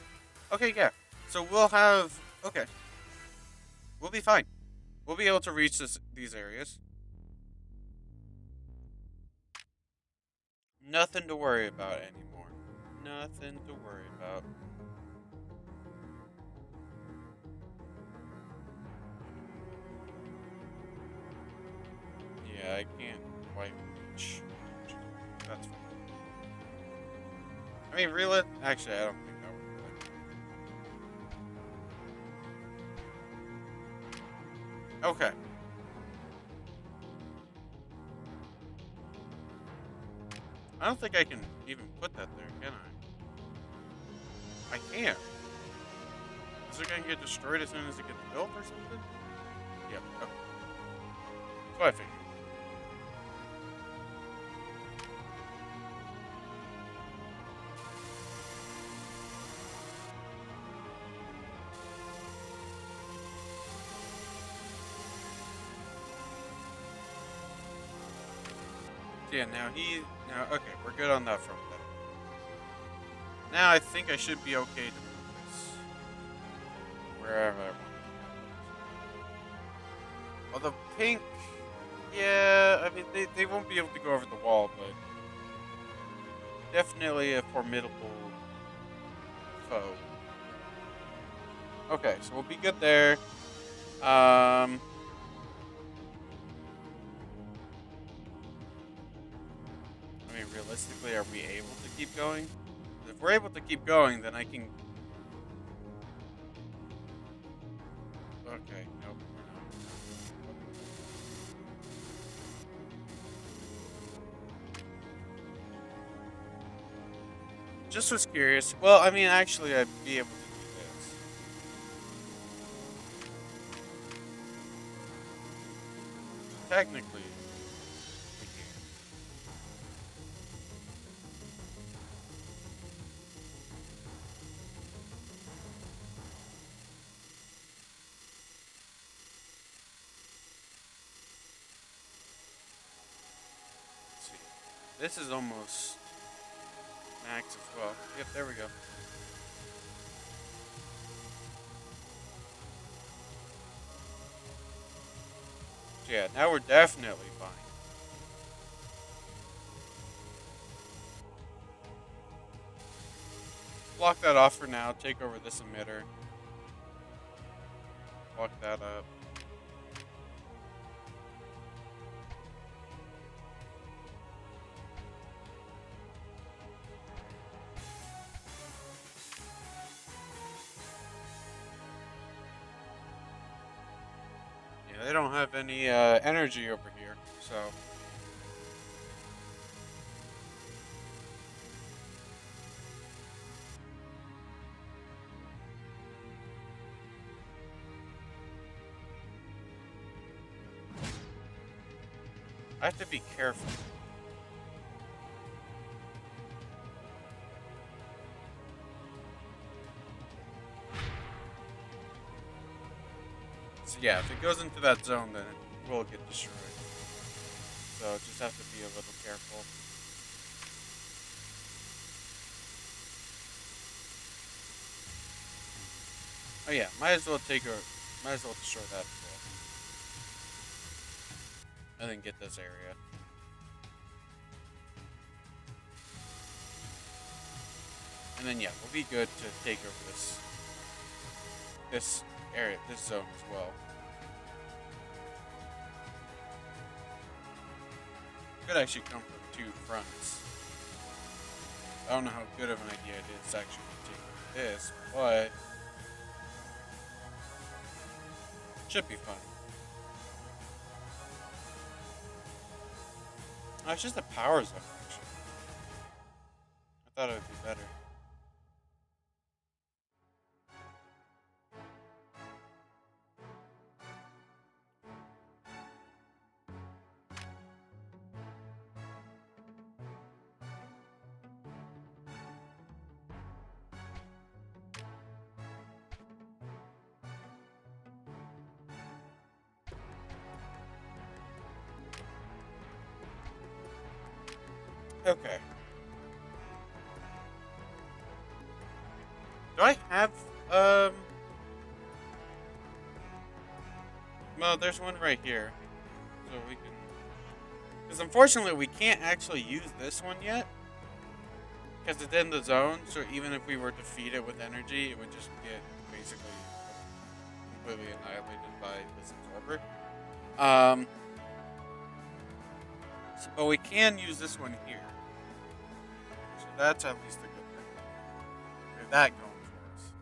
Okay, yeah. So we'll have. Okay, we'll be fine. We'll be able to reach these areas. Nothing to worry about anymore. Nothing to worry about. Yeah, I can't quite reach. That's fine. I mean, really? Actually, I don't think that would work. Okay. I don't think I can even put that there, can I? I can't. Is it gonna get destroyed as soon as it gets built or something? Yeah. Okay. That's what I figured. Yeah, now okay, we're good on that front then. Now I think I should be okay to move this wherever I want. Well, the pink, yeah, I mean they won't be able to go over the wall, but definitely a formidable foe. Okay, so we'll be good there. I mean, realistically, are we able to keep going? If we're able to keep going, then I can. Okay, nope, we're not. Just was curious. Well, I mean, actually, I'd be able to do this. Technically, we can. Let's see. This is almost max as well. Yep, there we go. So yeah, now we're definitely fine. Block that off for now. Take over this emitter. Block that up. Yeah, they don't have any energy over here, so I have to be careful. So yeah, if it goes into that zone, then it will get destroyed. So just have to be a little careful. Oh yeah, might as well might as well destroy that as well, and then get this area. And then yeah, we'll be good to take over this area, this zone as well. Could actually come from two fronts. I don't know how good of an idea it is actually to take this, but should be fine. Oh, it's just a power zone actually. I thought it would be better. Okay. Do I have well, there's one right here. So we can because unfortunately we can't actually use this one yet. Because it's in the zone, so even if we were to feed it with energy, it would just get basically completely annihilated by this absorber. Um but we can use this one here. So that's at least a good thing. We have that going for us.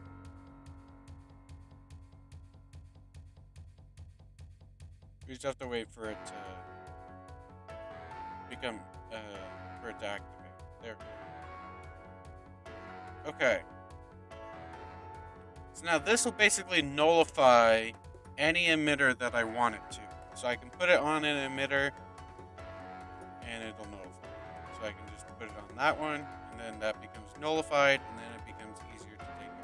We just have to wait for it to become, for it to activate. There we go. Okay. So now this will basically nullify any emitter that I want it to. So I can put it on an emitter and it'll nullify. So I can just put it on that one and then that becomes nullified and then it becomes easier to take over.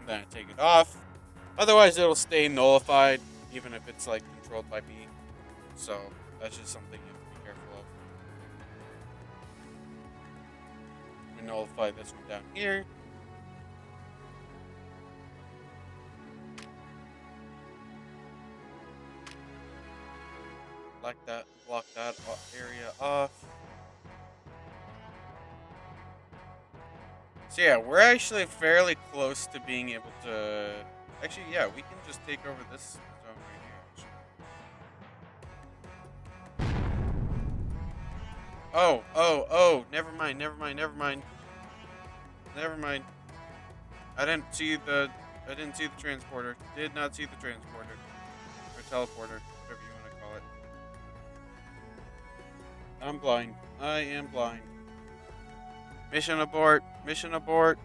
And then I take it off. Otherwise it'll stay nullified even if it's like controlled by me. So that's just something you have to be careful of. We nullify this one down here. Block that area off. So yeah, we're actually fairly close to being able to. Actually, yeah, we can just take over this zone right here. Oh, never mind. I didn't see the transporter. Did not see the transporter. Or teleporter, whatever you want to call it. I'm blind. I am blind. Mission abort. Mission abort.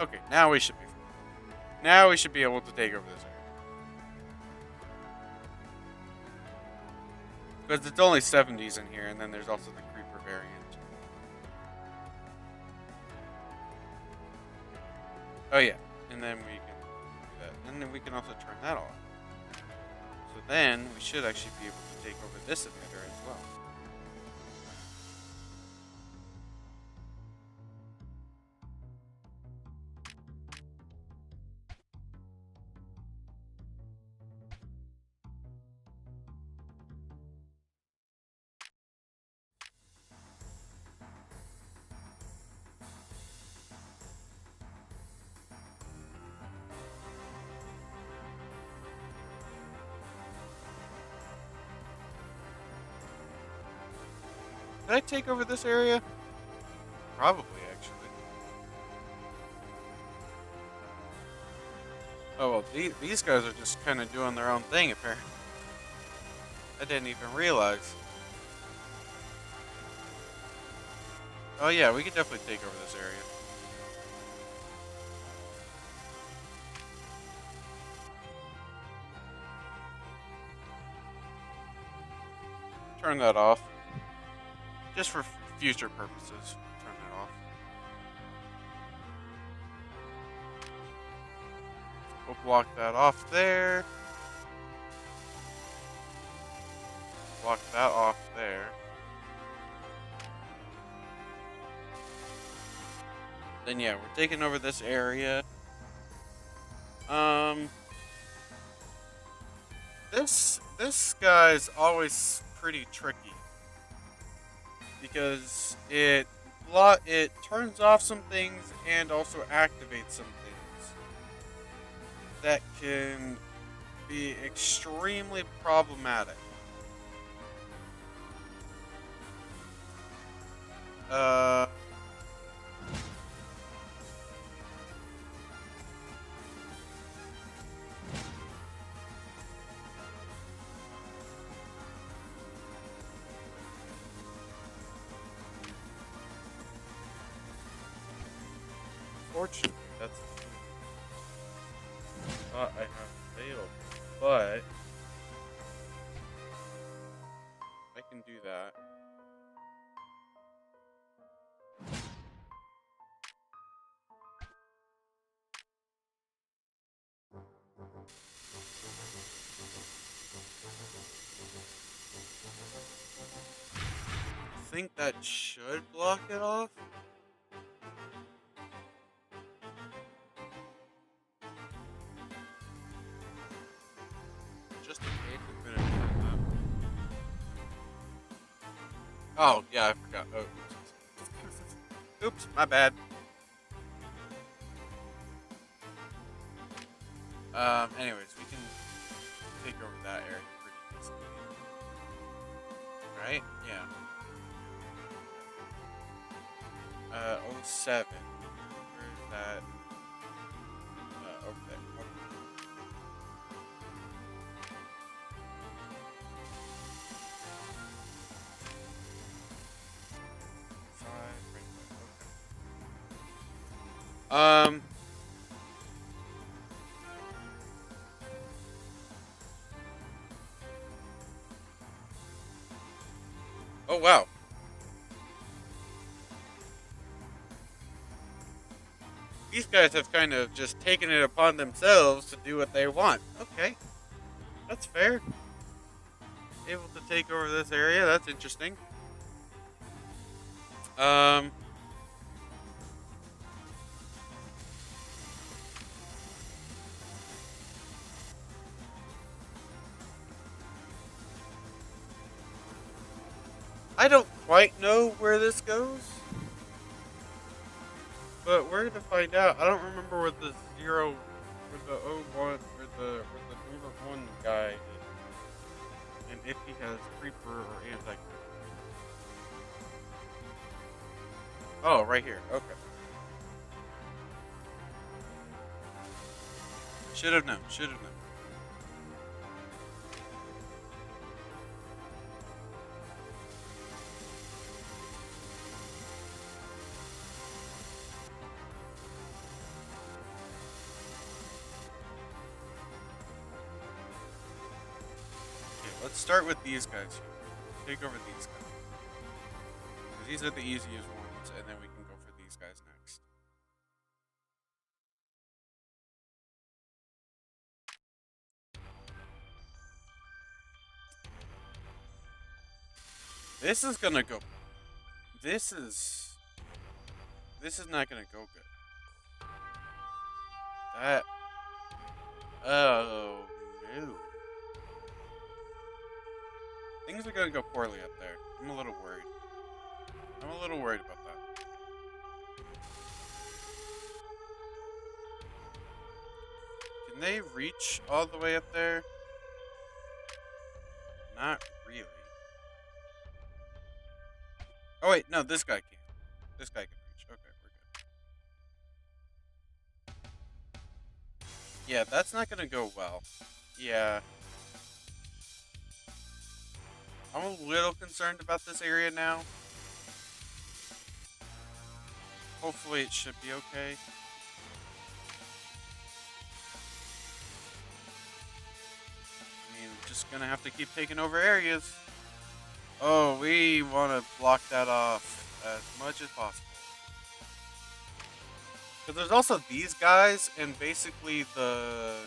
Okay, now we should be. Now we should be able to take over this area. Because it's only 70s in here, and then there's also the creeper variant. Oh yeah, and then we can do that. And then we can also turn that off. So then we should actually be able to take over this emitter as well. Did I take over this area? Probably, actually. Oh, well, these guys are just kind of doing their own thing, apparently. I didn't even realize. Oh, yeah, we could definitely take over this area. Turn that off. Just for future purposes. Turn that off. We'll block that off there. Block that off there. Then yeah, we're taking over this area. This guy's always pretty tricky because it turns off some things and also activates some things that can be extremely problematic. Fortunately, that's thought I have available, but I can do that. I think that should block it off. Just in case I'm gonna do that. Oh yeah, I forgot. Oh, oops, my bad. Anyways, we can take over that area pretty easily. Right? Yeah. 07. Where's that? Over there. Okay. Um. Oh wow. These guys have kind of just taken it upon themselves to do what they want. Okay, that's fair. Able to take over this area. That's interesting. Um. I don't quite know where this goes, but we're gonna find out. I don't remember what the zero, or the O one, or the number one guy is, and if he has creeper or anti creeper. Oh, right here. Okay, should have known. Should have known. Okay, let's start with these guys here. Take over these guys. 'Cause these are the easiest ones, and then we can go for these guys next. This is gonna go. This is. This is not gonna go good. That. Oh no. Things are gonna go poorly up there. I'm a little worried. I'm a little worried about that. Can they reach all the way up there? Not really. Oh wait, no, this guy can. This guy can reach. Okay, we're good. Yeah, that's not gonna go well. Yeah, I'm a little concerned about this area now. Hopefully it should be okay. I mean, just gonna have to keep taking over areas. Oh, we want to block that off as much as possible. Because there's also these guys, and basically the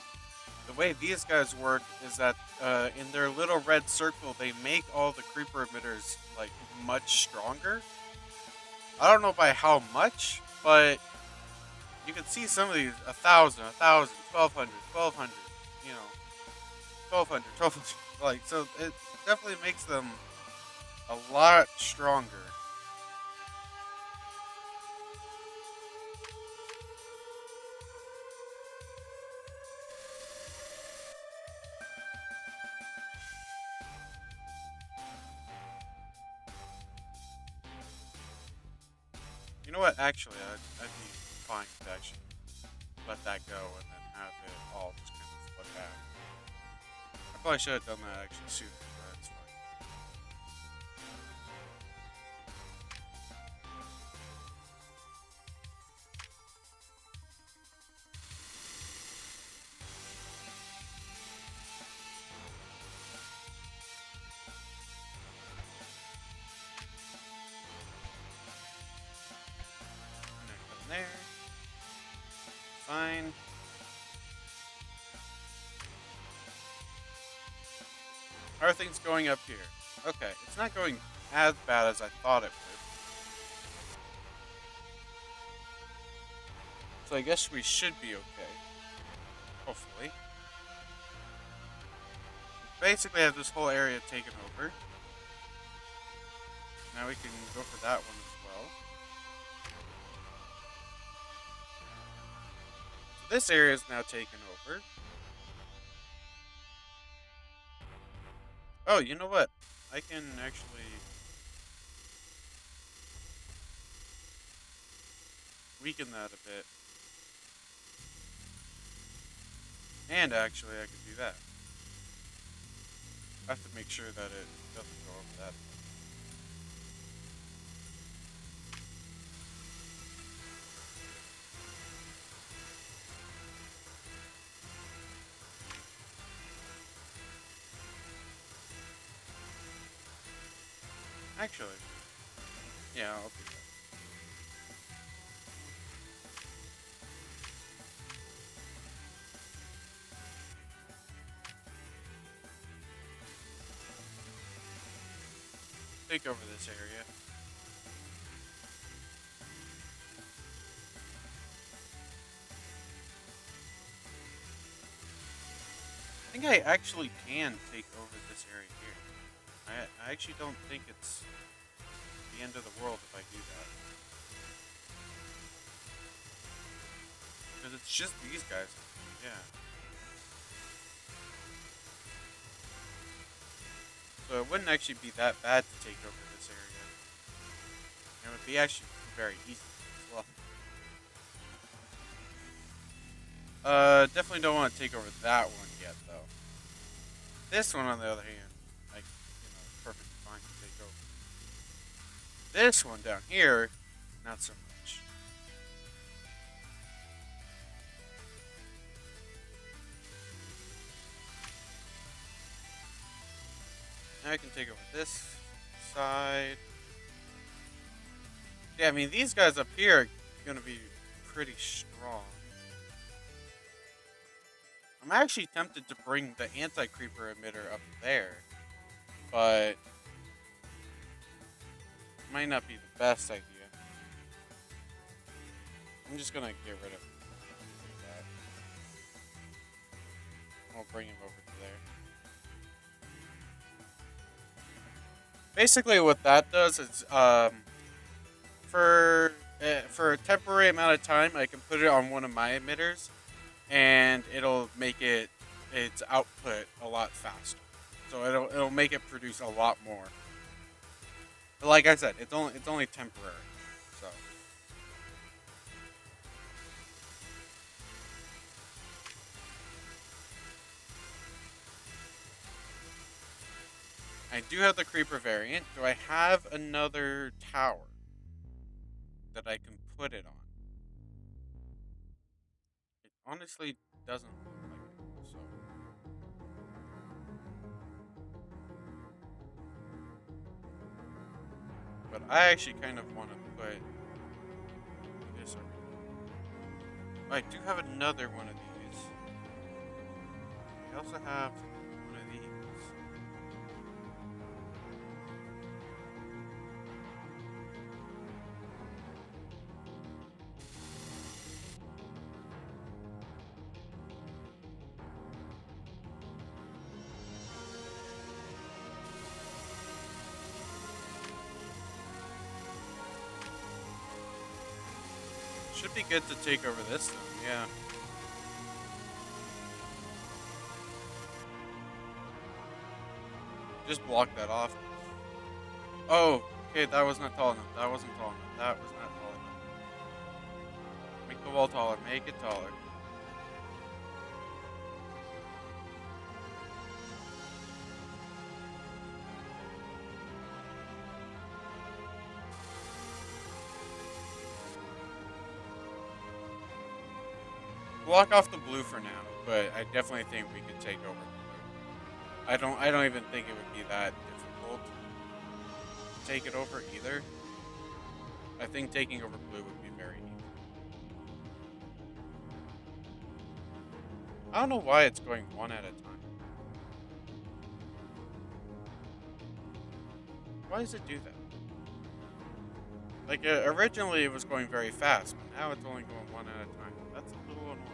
way these guys work is that in their little red circle, they make all the creeper emitters like much stronger. I don't know by how much, but you can see some of these 1,000, 1,200, 1,200, you know, 1,200, 1,200. Like, so it definitely makes them a lot stronger. You know what? Actually, I'd be fine to actually let that go and then have it all just kind of split back. I probably should have done that actually sooner, but it's fine. Connect them there. Fine. How are things going up here? Okay, it's not going as bad as I thought it would. So I guess we should be okay. Hopefully. Basically have this whole area taken over. Now we can go for that one as well. So this area is now taken over. Oh, you know what? I can actually weaken that a bit. And actually, I can do that. I have to make sure that it doesn't go over that. Actually, yeah, I'll do that. Take over this area. I think I actually can take over this area here. I actually don't think it's the end of the world if I do that. Because it's just these guys. Yeah. So it wouldn't actually be that bad to take over this area. It would be actually very easy as well. Definitely don't want to take over that one yet, though. This one, on the other hand, like, perfectly fine to take over. This one down here, not so much. Now I can take over this side. Yeah, I mean, these guys up here are gonna be pretty strong. I'm actually tempted to bring the anti-creeper emitter up there, but it might not be the best idea. I'm just gonna get rid of that. I'll bring him over to there. Basically, what that does is, for a temporary amount of time, I can put it on one of my emitters, and it'll make its output a lot faster. So it'll make it produce a lot more. But like I said, it's only temporary. So I do have the creeper variant. Do I have another tower that I can put it on? It honestly doesn't look like it. So but I actually kind of want to put this over here. I do have another one of these. I also have one of these. Should be good to take over this thing, yeah. Just block that off. Oh, okay, that was not tall enough. That wasn't tall enough. That was not tall enough. Make the wall taller. Make it taller. Block off the blue for now, but I definitely think we could take over blue. I don't even think it would be that difficult to take it over either. I think taking over blue would be very easy. I don't know why it's going one at a time. Why does it do that? Like, originally it was going very fast, but now it's only going one at a time. That's a little annoying.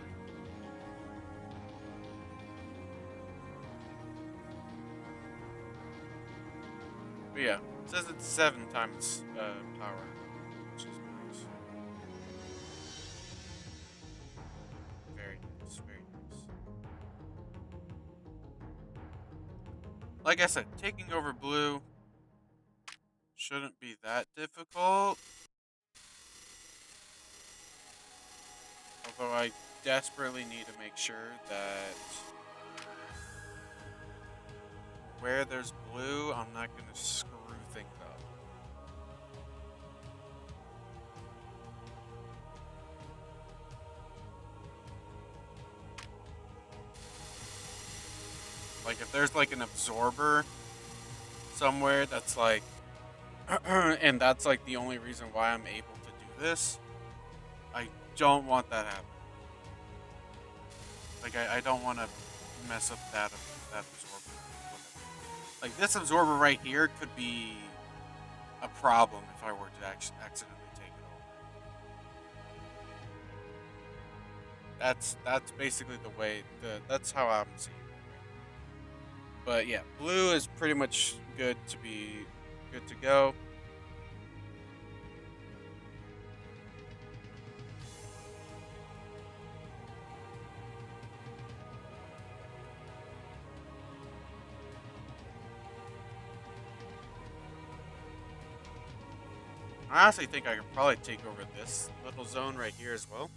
But yeah, it says it's 7 times power, which is nice. Very nice, very nice. Like I said, taking over blue shouldn't be that difficult. Although I desperately need to make sure that where there's blue, I'm not going to screw things up. Like if there's like an absorber somewhere that's like And that's like the only reason why I'm able to do this. I don't want that happen. Like I don't want to mess up that absorber. Like this absorber right here could be a problem if I were to accidentally take it over. That's basically the way that's how I'm seeing it. But yeah, blue is pretty much good to go. I honestly think I could probably take over this little zone right here as well.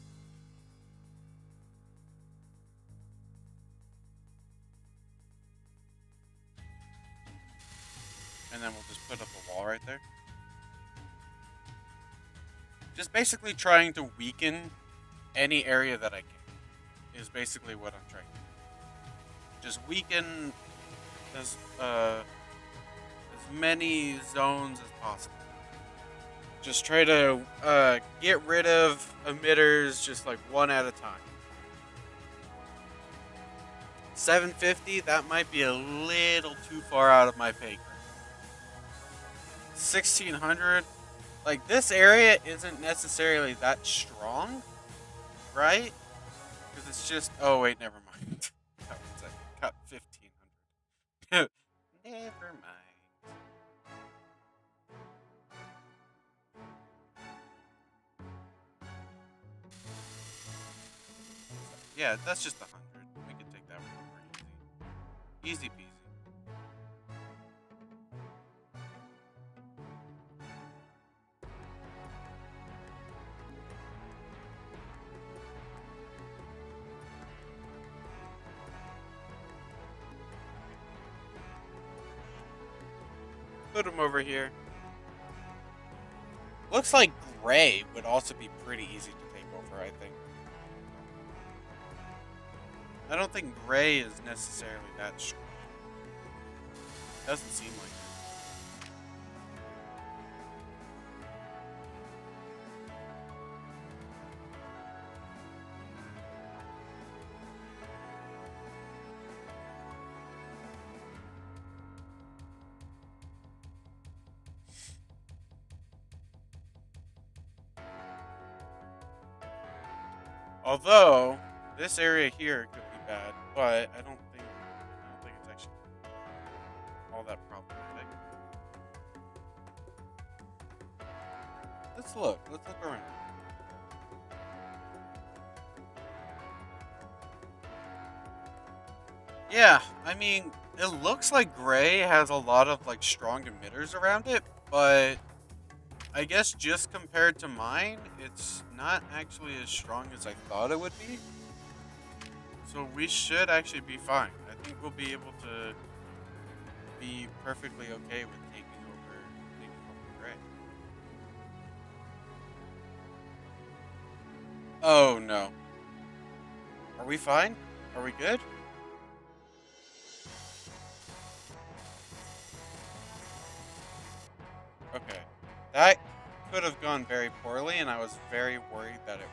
And then we'll just put up a wall right there. Just basically trying to weaken any area that I can is basically what I'm trying to do. Just weaken as as many zones as possible. Just try to get rid of emitters just like one at a time. 750, that might be a little too far out of my pay grade. 1600, like this area isn't necessarily that strong, right? Because it's just, oh wait, never mind. Cut 1500. Never mind. Yeah, that's just 100. We can take that one over easy. Easy peasy. Put them over here. Looks like gray would also be pretty easy to take over, I think. I don't think gray is necessarily that strong. Doesn't seem like it. Although this area here could be bad, but I don't think it's actually all that problematic. Let's look. Let's look around. Yeah, I mean, it looks like gray has a lot of like strong emitters around it, but I guess just compared to mine, it's not actually as strong as I thought it would be. So we should actually be fine. I think we'll be able to be perfectly okay with taking over gray. Oh no. Are we fine? Are we good? Okay. That could have gone very poorly, and I was very worried that it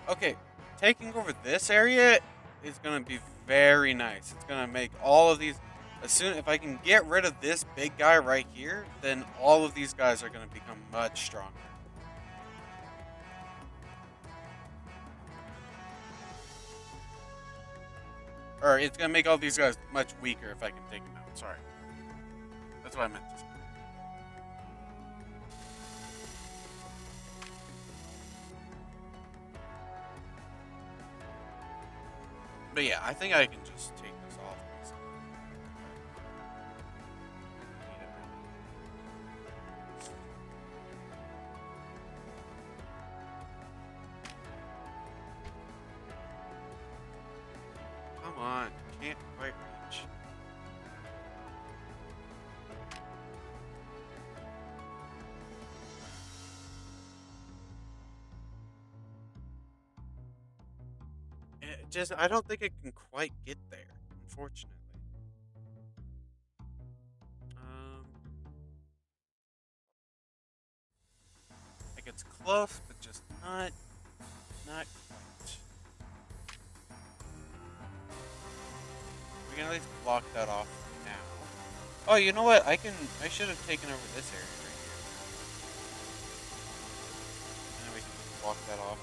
would. Okay, taking over this area is gonna be very nice. It's gonna make all of these. As soon if I can get rid of this big guy right here, then all of these guys are gonna become much stronger. Or it's gonna make all these guys much weaker if I can take them out. Sorry, that's what I meant to say. But yeah, I think I can just take this off. Come on, can't quite reach. Just I don't think it can quite get there, unfortunately. Um, It's close, but just not quite. We can at least block that off for now. Oh, you know what? I should have taken over this area right here. And then we can just block that off.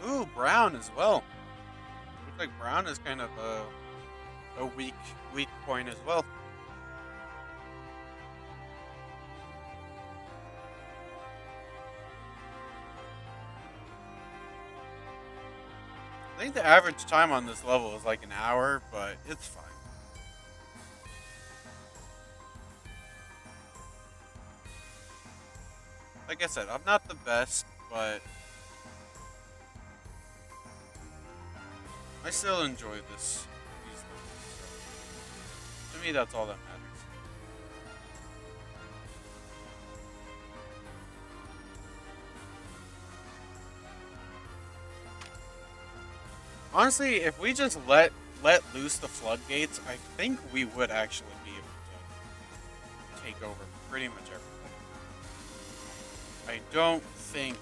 Ooh, brown as well. Looks like brown is kind of a weak point as well. I think the average time on this level is like an hour, but it's fine. Like I said, I'm not the best, but I still enjoy these levels. So to me, that's all that matters. Honestly, if we just let loose the floodgates, I think we would actually be able to take over pretty much everything. I don't think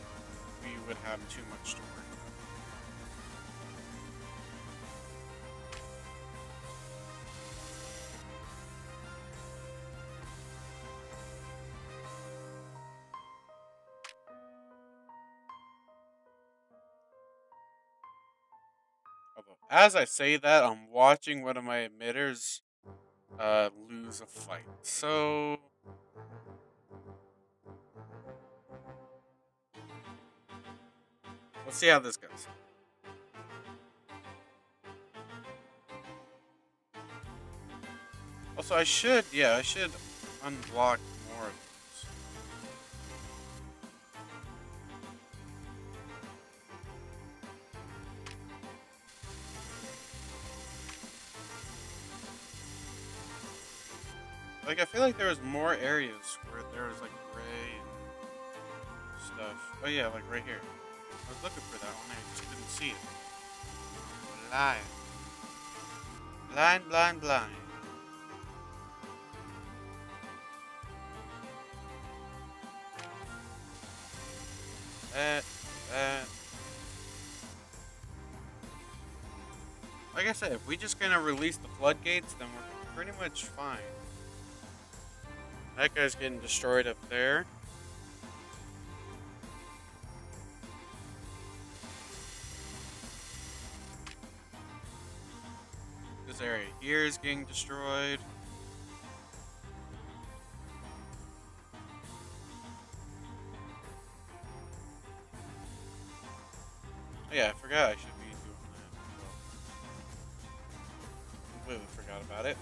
we would have too much to worry about. Although, as I say that, I'm watching one of my emitters lose a fight. So let's see how this goes. Also, I should unblock more of these. Like, I feel like there was more areas where there was like gray and stuff. Oh yeah, like right here. I was looking for that one, I just couldn't see it. Blind. Blind, blind, blind. Uh, uh. Like I said, if we just gonna release the floodgates, then we're pretty much fine. That guy's getting destroyed up there. This area here is getting destroyed. Oh yeah, I forgot I should be doing that. Well, completely forgot about it.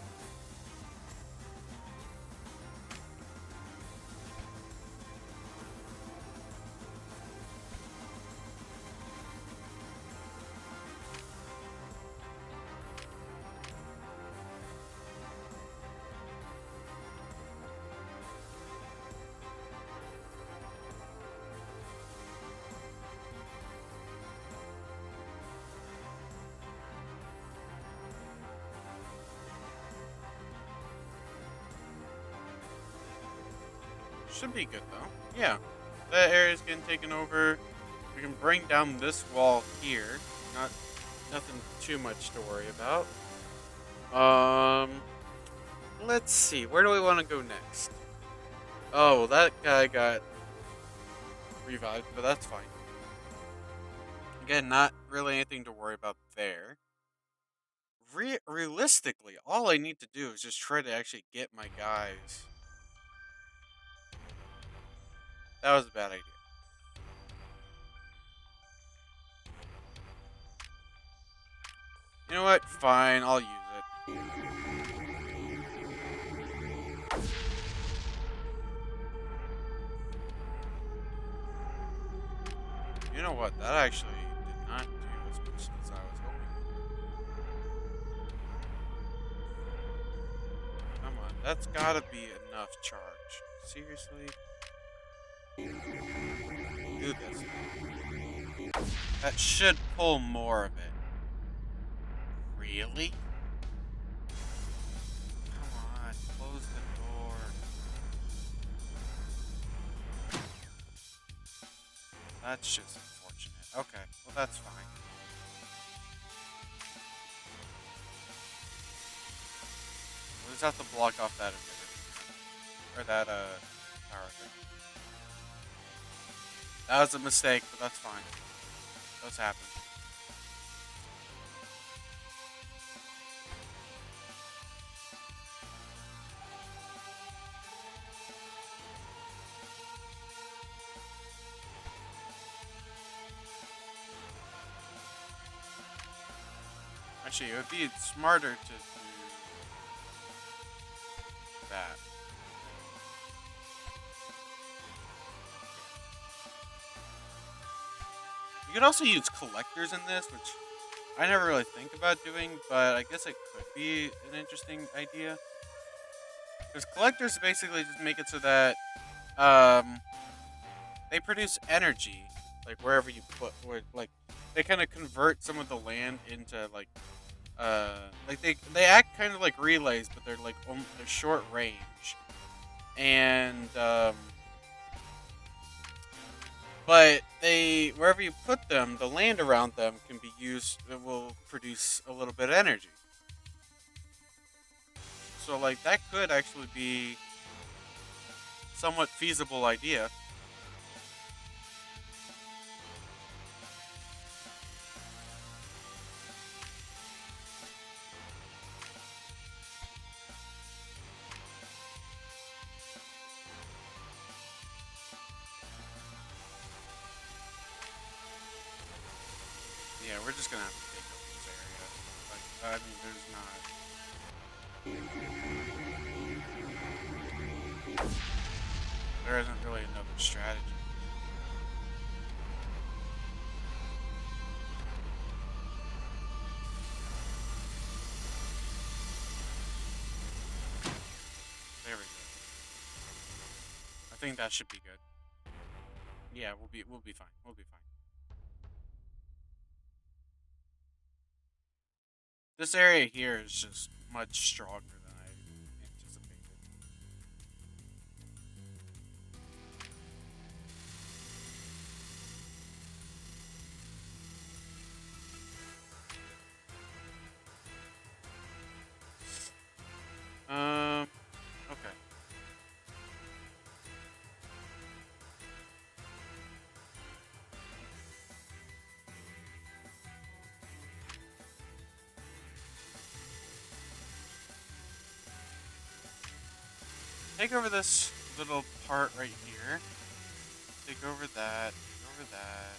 Should be good though. Yeah. That area's getting taken over. We can bring down this wall here. Not nothing too much to worry about. Let's see. Where do we want to go next? Oh, well, that guy got revived, but that's fine. Again, not really anything to worry about there. Realistically, all I need to do is just try to actually get my guys. That was a bad idea. You know what? Fine, I'll use it. You know what? That actually did not do as much as I was hoping it would. Come on, that's gotta be enough charge. Seriously? Do this now. That should pull more of it. Really? Come on, close the door. That's just unfortunate. Okay, well that's fine. We'll just have to block off that emitter. Or that, power thing. That was a mistake, but that's fine. Those happen. Actually, it would be smarter to do that. You could also use collectors in this, which I never really think about doing, but I guess it could be an interesting idea. Because collectors basically just make it so that um, they produce energy, like wherever you put, where, like they kind of convert some of the land into like they act kind of like relays, but they're like they're short range, and but they wherever you put them, the land around them can be used. It will produce a little bit of energy. So like that could actually be somewhat feasible idea. Yeah, we're just gonna have to take up this area. Like I mean, there isn't really another strategy. There we go. I think that should be good. Yeah, we'll be fine. We'll be fine. This area here is just much stronger than I anticipated. Okay. Take over this little part right here. Take over that. Take over that.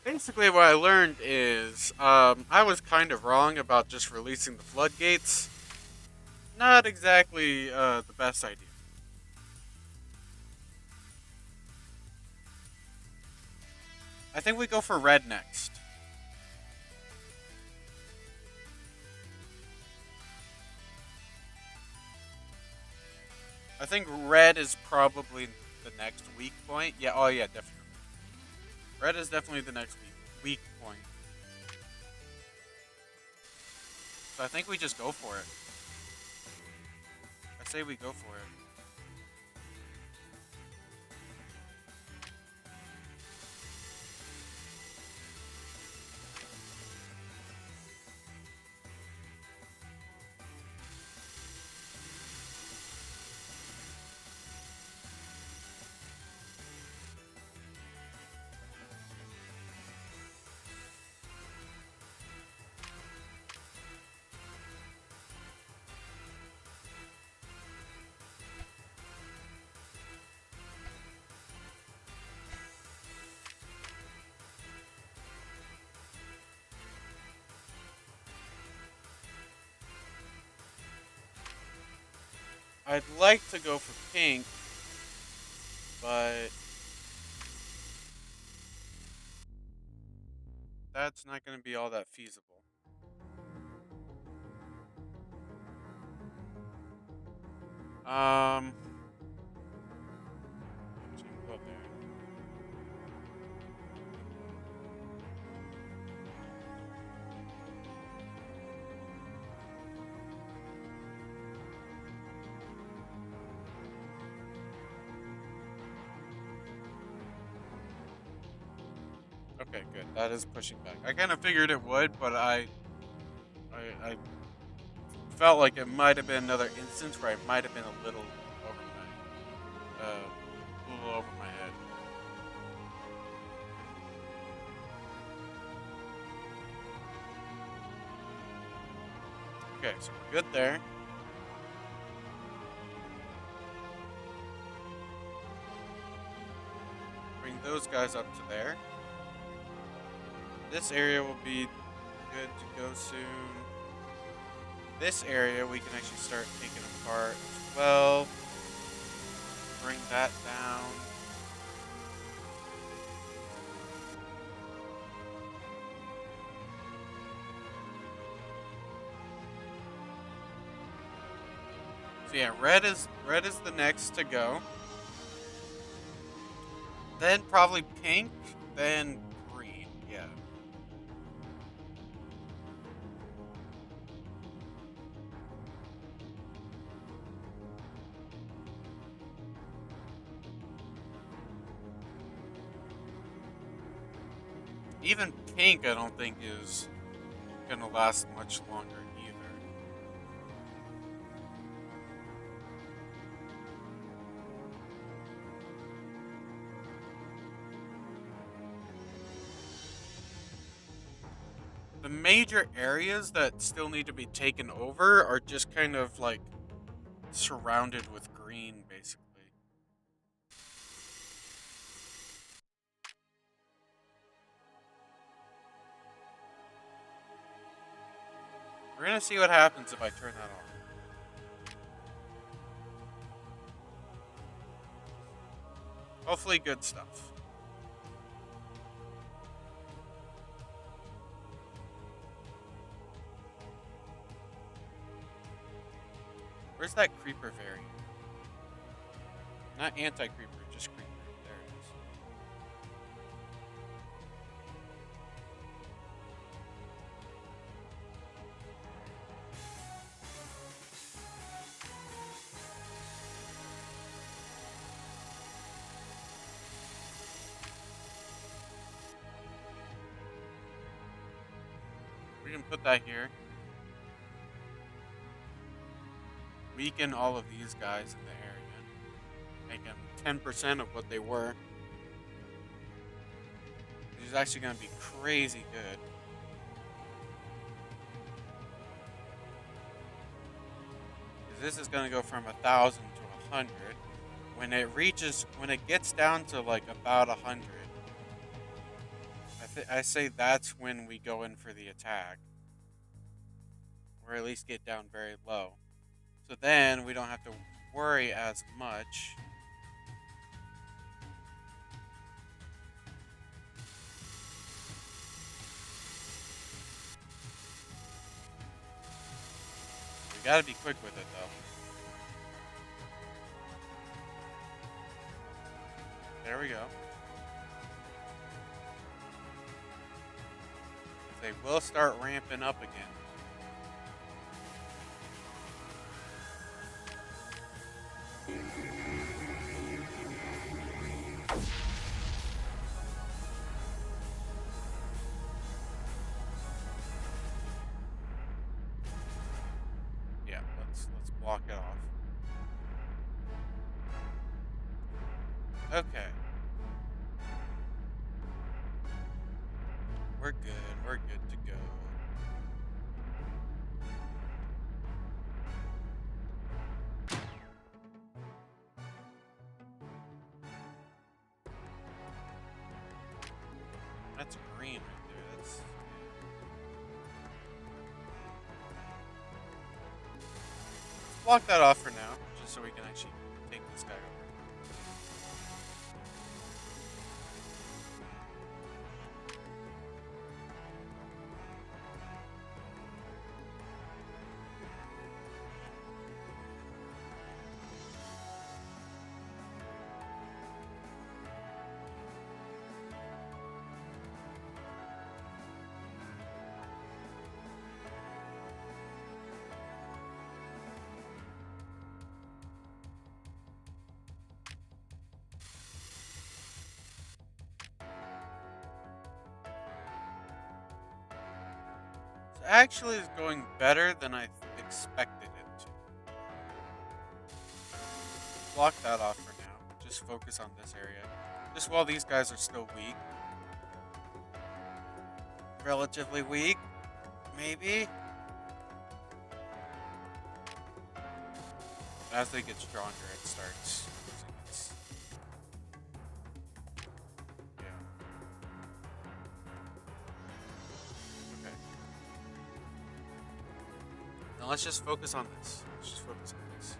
Basically, what I learned is I was kind of wrong about just releasing the floodgates. Not exactly the best idea. I think we go for red next. I think red is probably the next weak point. Yeah, oh yeah, definitely. Red is definitely the next weak point. So I think we just go for it. I say we go for it. I'd like to go for pink, but that's not going to be all that feasible. Um, so you go there. Okay, good. That is pushing back. I kind of figured it would, but I felt like it might have been another instance where I might have been a little over a little over my head. Okay, so we're good there. Bring those guys up to there. This area will be good to go soon. This area we can actually start taking apart as well. Bring that down. So yeah, red is the next to go. Then probably pink, then green. Yeah. Even pink I don't think is gonna last much longer either. The major areas that still need to be taken over are just kind of like surrounded with green, basically. We're gonna see what happens if I turn that on. Hopefully, good stuff. Where's that creeper variant? Not anti-creeper, just creeper. There it is. We can put that here. Weaken all of these guys in the area. Make them 10% of what they were. This is actually going to be crazy good. This is going to go from 1,000 to 100. When it gets down to like about 100, I say that's when we go in for the attack, or at least get down very low. So then we don't have to worry as much. We gotta be quick with it though. There we go. They will start ramping up again. Yeah, let's block it off. Okay. We're good. We're good to go. That's green right there. That's block that off for now. just so we can actually take this guy over. So actually, is going better than I expected it to. Block that off for now. Just focus on this area. Just while these guys are still weak. Relatively weak, maybe. As they get stronger, it starts losing its. Yeah. Okay. Now let's just focus on this. Let's just focus on this.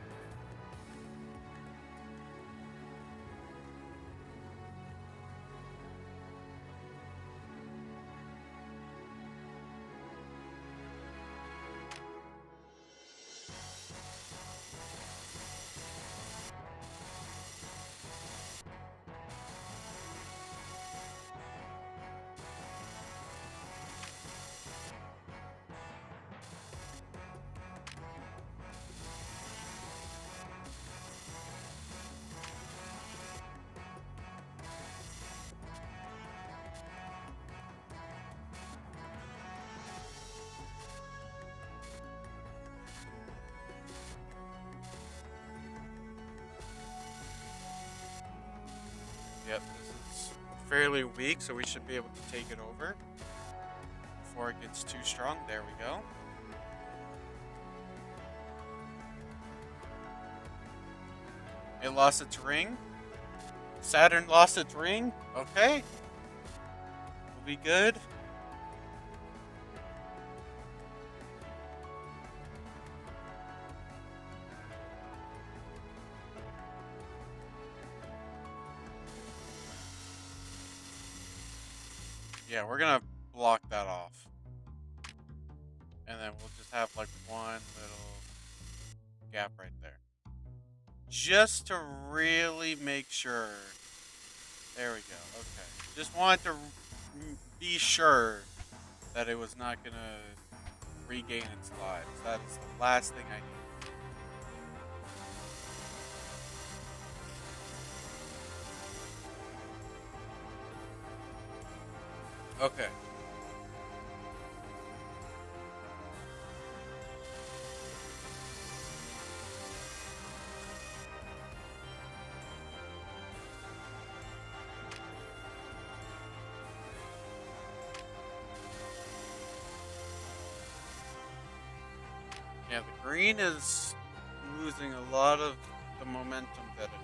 Yep, this is fairly weak, so we should be able to take it over before it gets too strong. There we go. It lost its ring. Saturn lost its ring. Okay. We'll be good. Yeah, we're gonna block that off. And then we'll just have like one little gap right there. Just to really make sure. There we go. Okay. Just wanted to be sure that it was not gonna regain its lives. That is the last thing I need. Okay. Yeah, the green is losing a lot of the momentum that it had.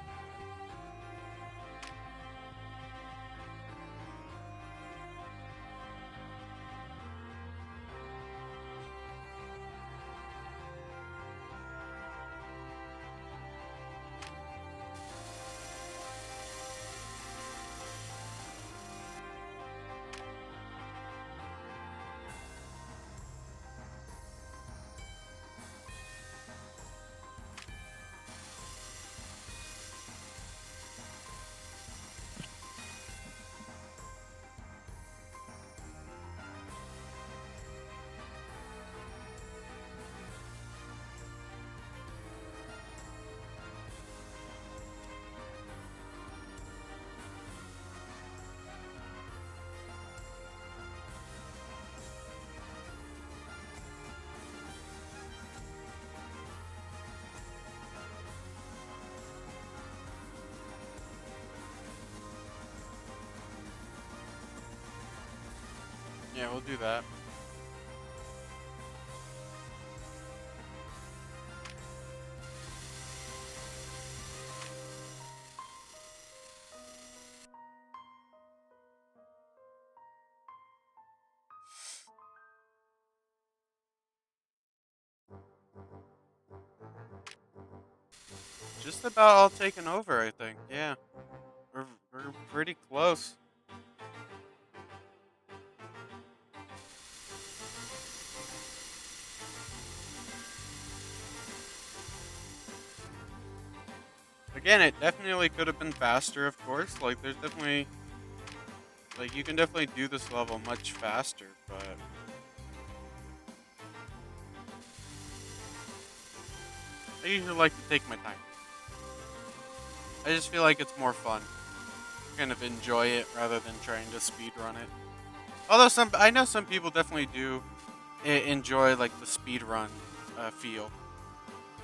Yeah, we'll do that. just about all taken over, I think. Yeah, we're pretty close. Again, it definitely could have been faster, of course. Like, there's definitely, like, you can definitely do this level much faster, but I usually like to take my time. I just feel like it's more fun. Kind of enjoy it rather than trying to speed run it. Although I know some people definitely do enjoy like the speed run feel.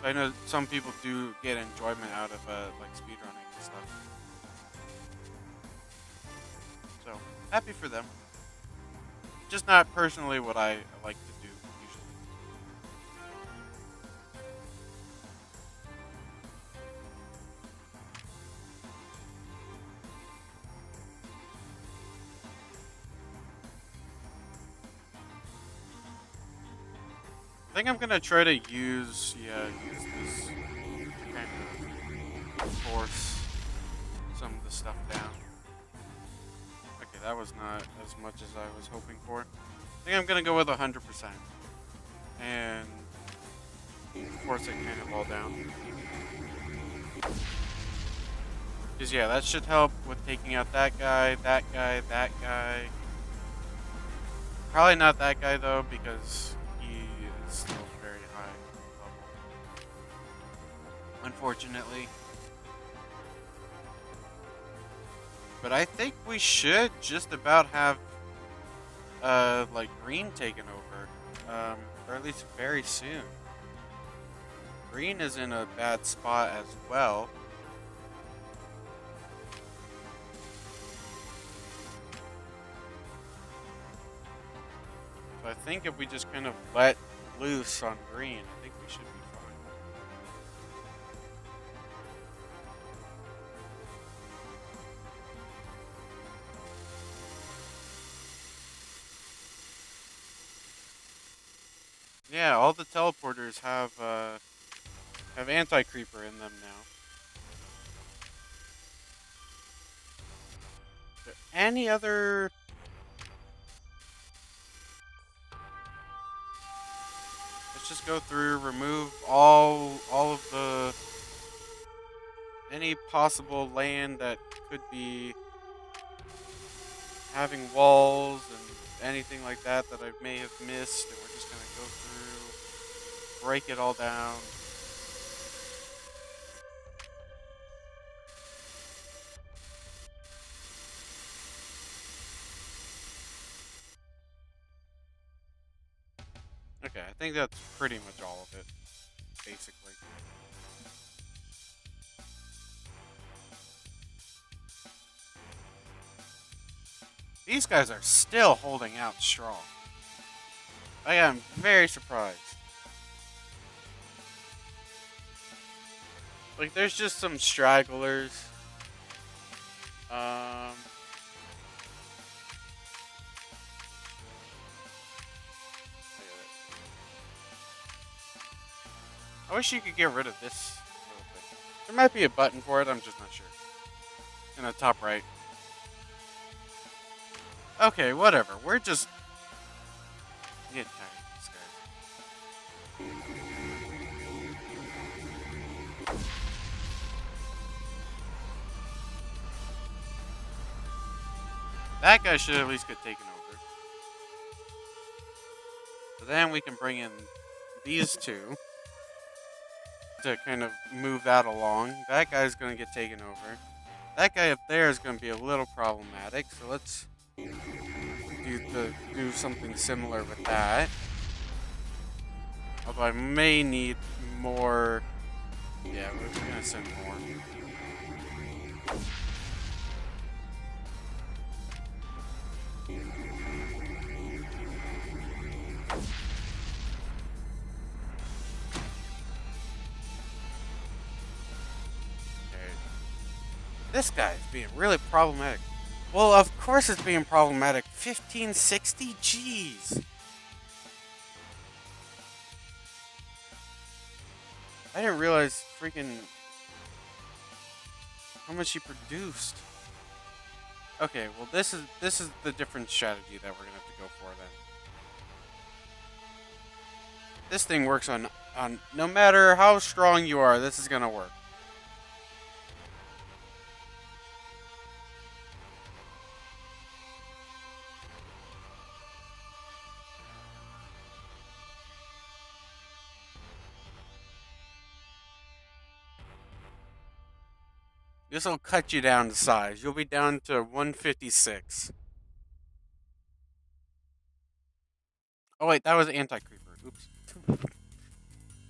So I know some people do get enjoyment out of like speed running and stuff. So happy for them. Just not personally what I like to do usually. I think I'm gonna try to use this to kind of force some of the stuff down. Okay, that was not as much as I was hoping for. I think I'm gonna go with 100% and force it kind of all down. Because yeah, that should help with taking out that guy, that guy, that guy. Probably not that guy though, because he is still very high level. Unfortunately. But I think we should just about have like green taken over. Or at least very soon. Green is in a bad spot as well. So I think if we just kind of let loose on green, I think we should be fine. Yeah, all the teleporters have anti-creeper in them now. Is there any other? Let's just go through, remove all of the any possible land that could be having walls and anything like that that I may have missed, and we're just gonna go through, break it all down. Okay, I think that's pretty much all of it, basically. These guys are still holding out strong. I am very surprised. Like, there's just some stragglers. Um, I wish you could get rid of this little thing. There might be a button for it, I'm just not sure. In the top right. Okay, whatever. We're just getting tired of these guys. That guy should at least get taken over. So then we can bring in these two to kind of move that along. That guy's going to get taken over. That guy up there is going to be a little problematic. So let's do something similar with that. Although I may need more. Yeah, we're going to send more. This guy is being really problematic. Well, of course it's being problematic. 1560? Jeez. I didn't realize freaking How much he produced? Okay, well this is the different strategy that we're gonna have to go for then. This thing works on no matter how strong you are, this is gonna work. This will cut you down to size. You'll be down to 156. Oh wait, that was anti-creeper. Oops.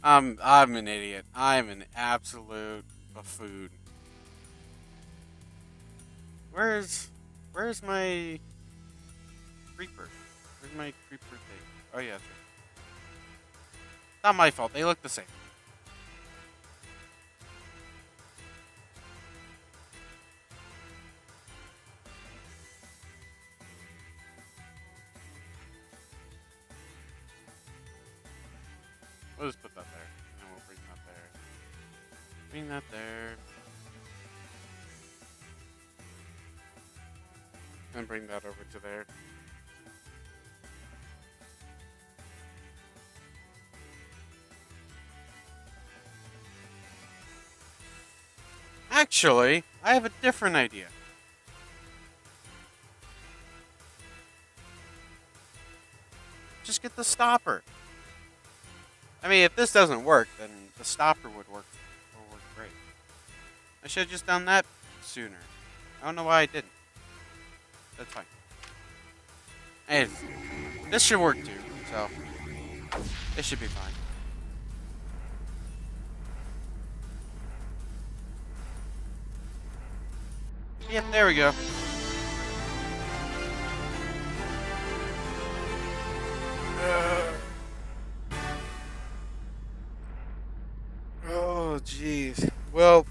I'm an idiot. I'm an absolute buffoon. Where's where's my creeper? Where's my creeper thing? Oh yeah, that's right. Not my fault. They look the same. We'll just put that there, and then we'll bring that there. Bring that there, and bring that over to there. Actually, I have a different idea. Just get the stopper. I mean, if this doesn't work, then the stopper would work. Would work great. I should have just done that sooner. I don't know why I didn't. That's fine. Hey, this should work too. So this should be fine. Yep, there we go. Oh, jeez. Well,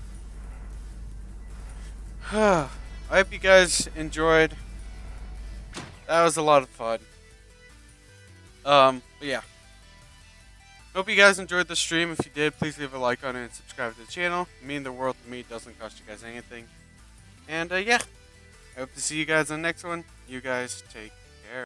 I hope you guys enjoyed. That was a lot of fun. But yeah. Hope you guys enjoyed the stream. If you did, please leave a like on it and subscribe to the channel. It means the world to me. It doesn't cost you guys anything. And yeah, I hope to see you guys on the next one. You guys take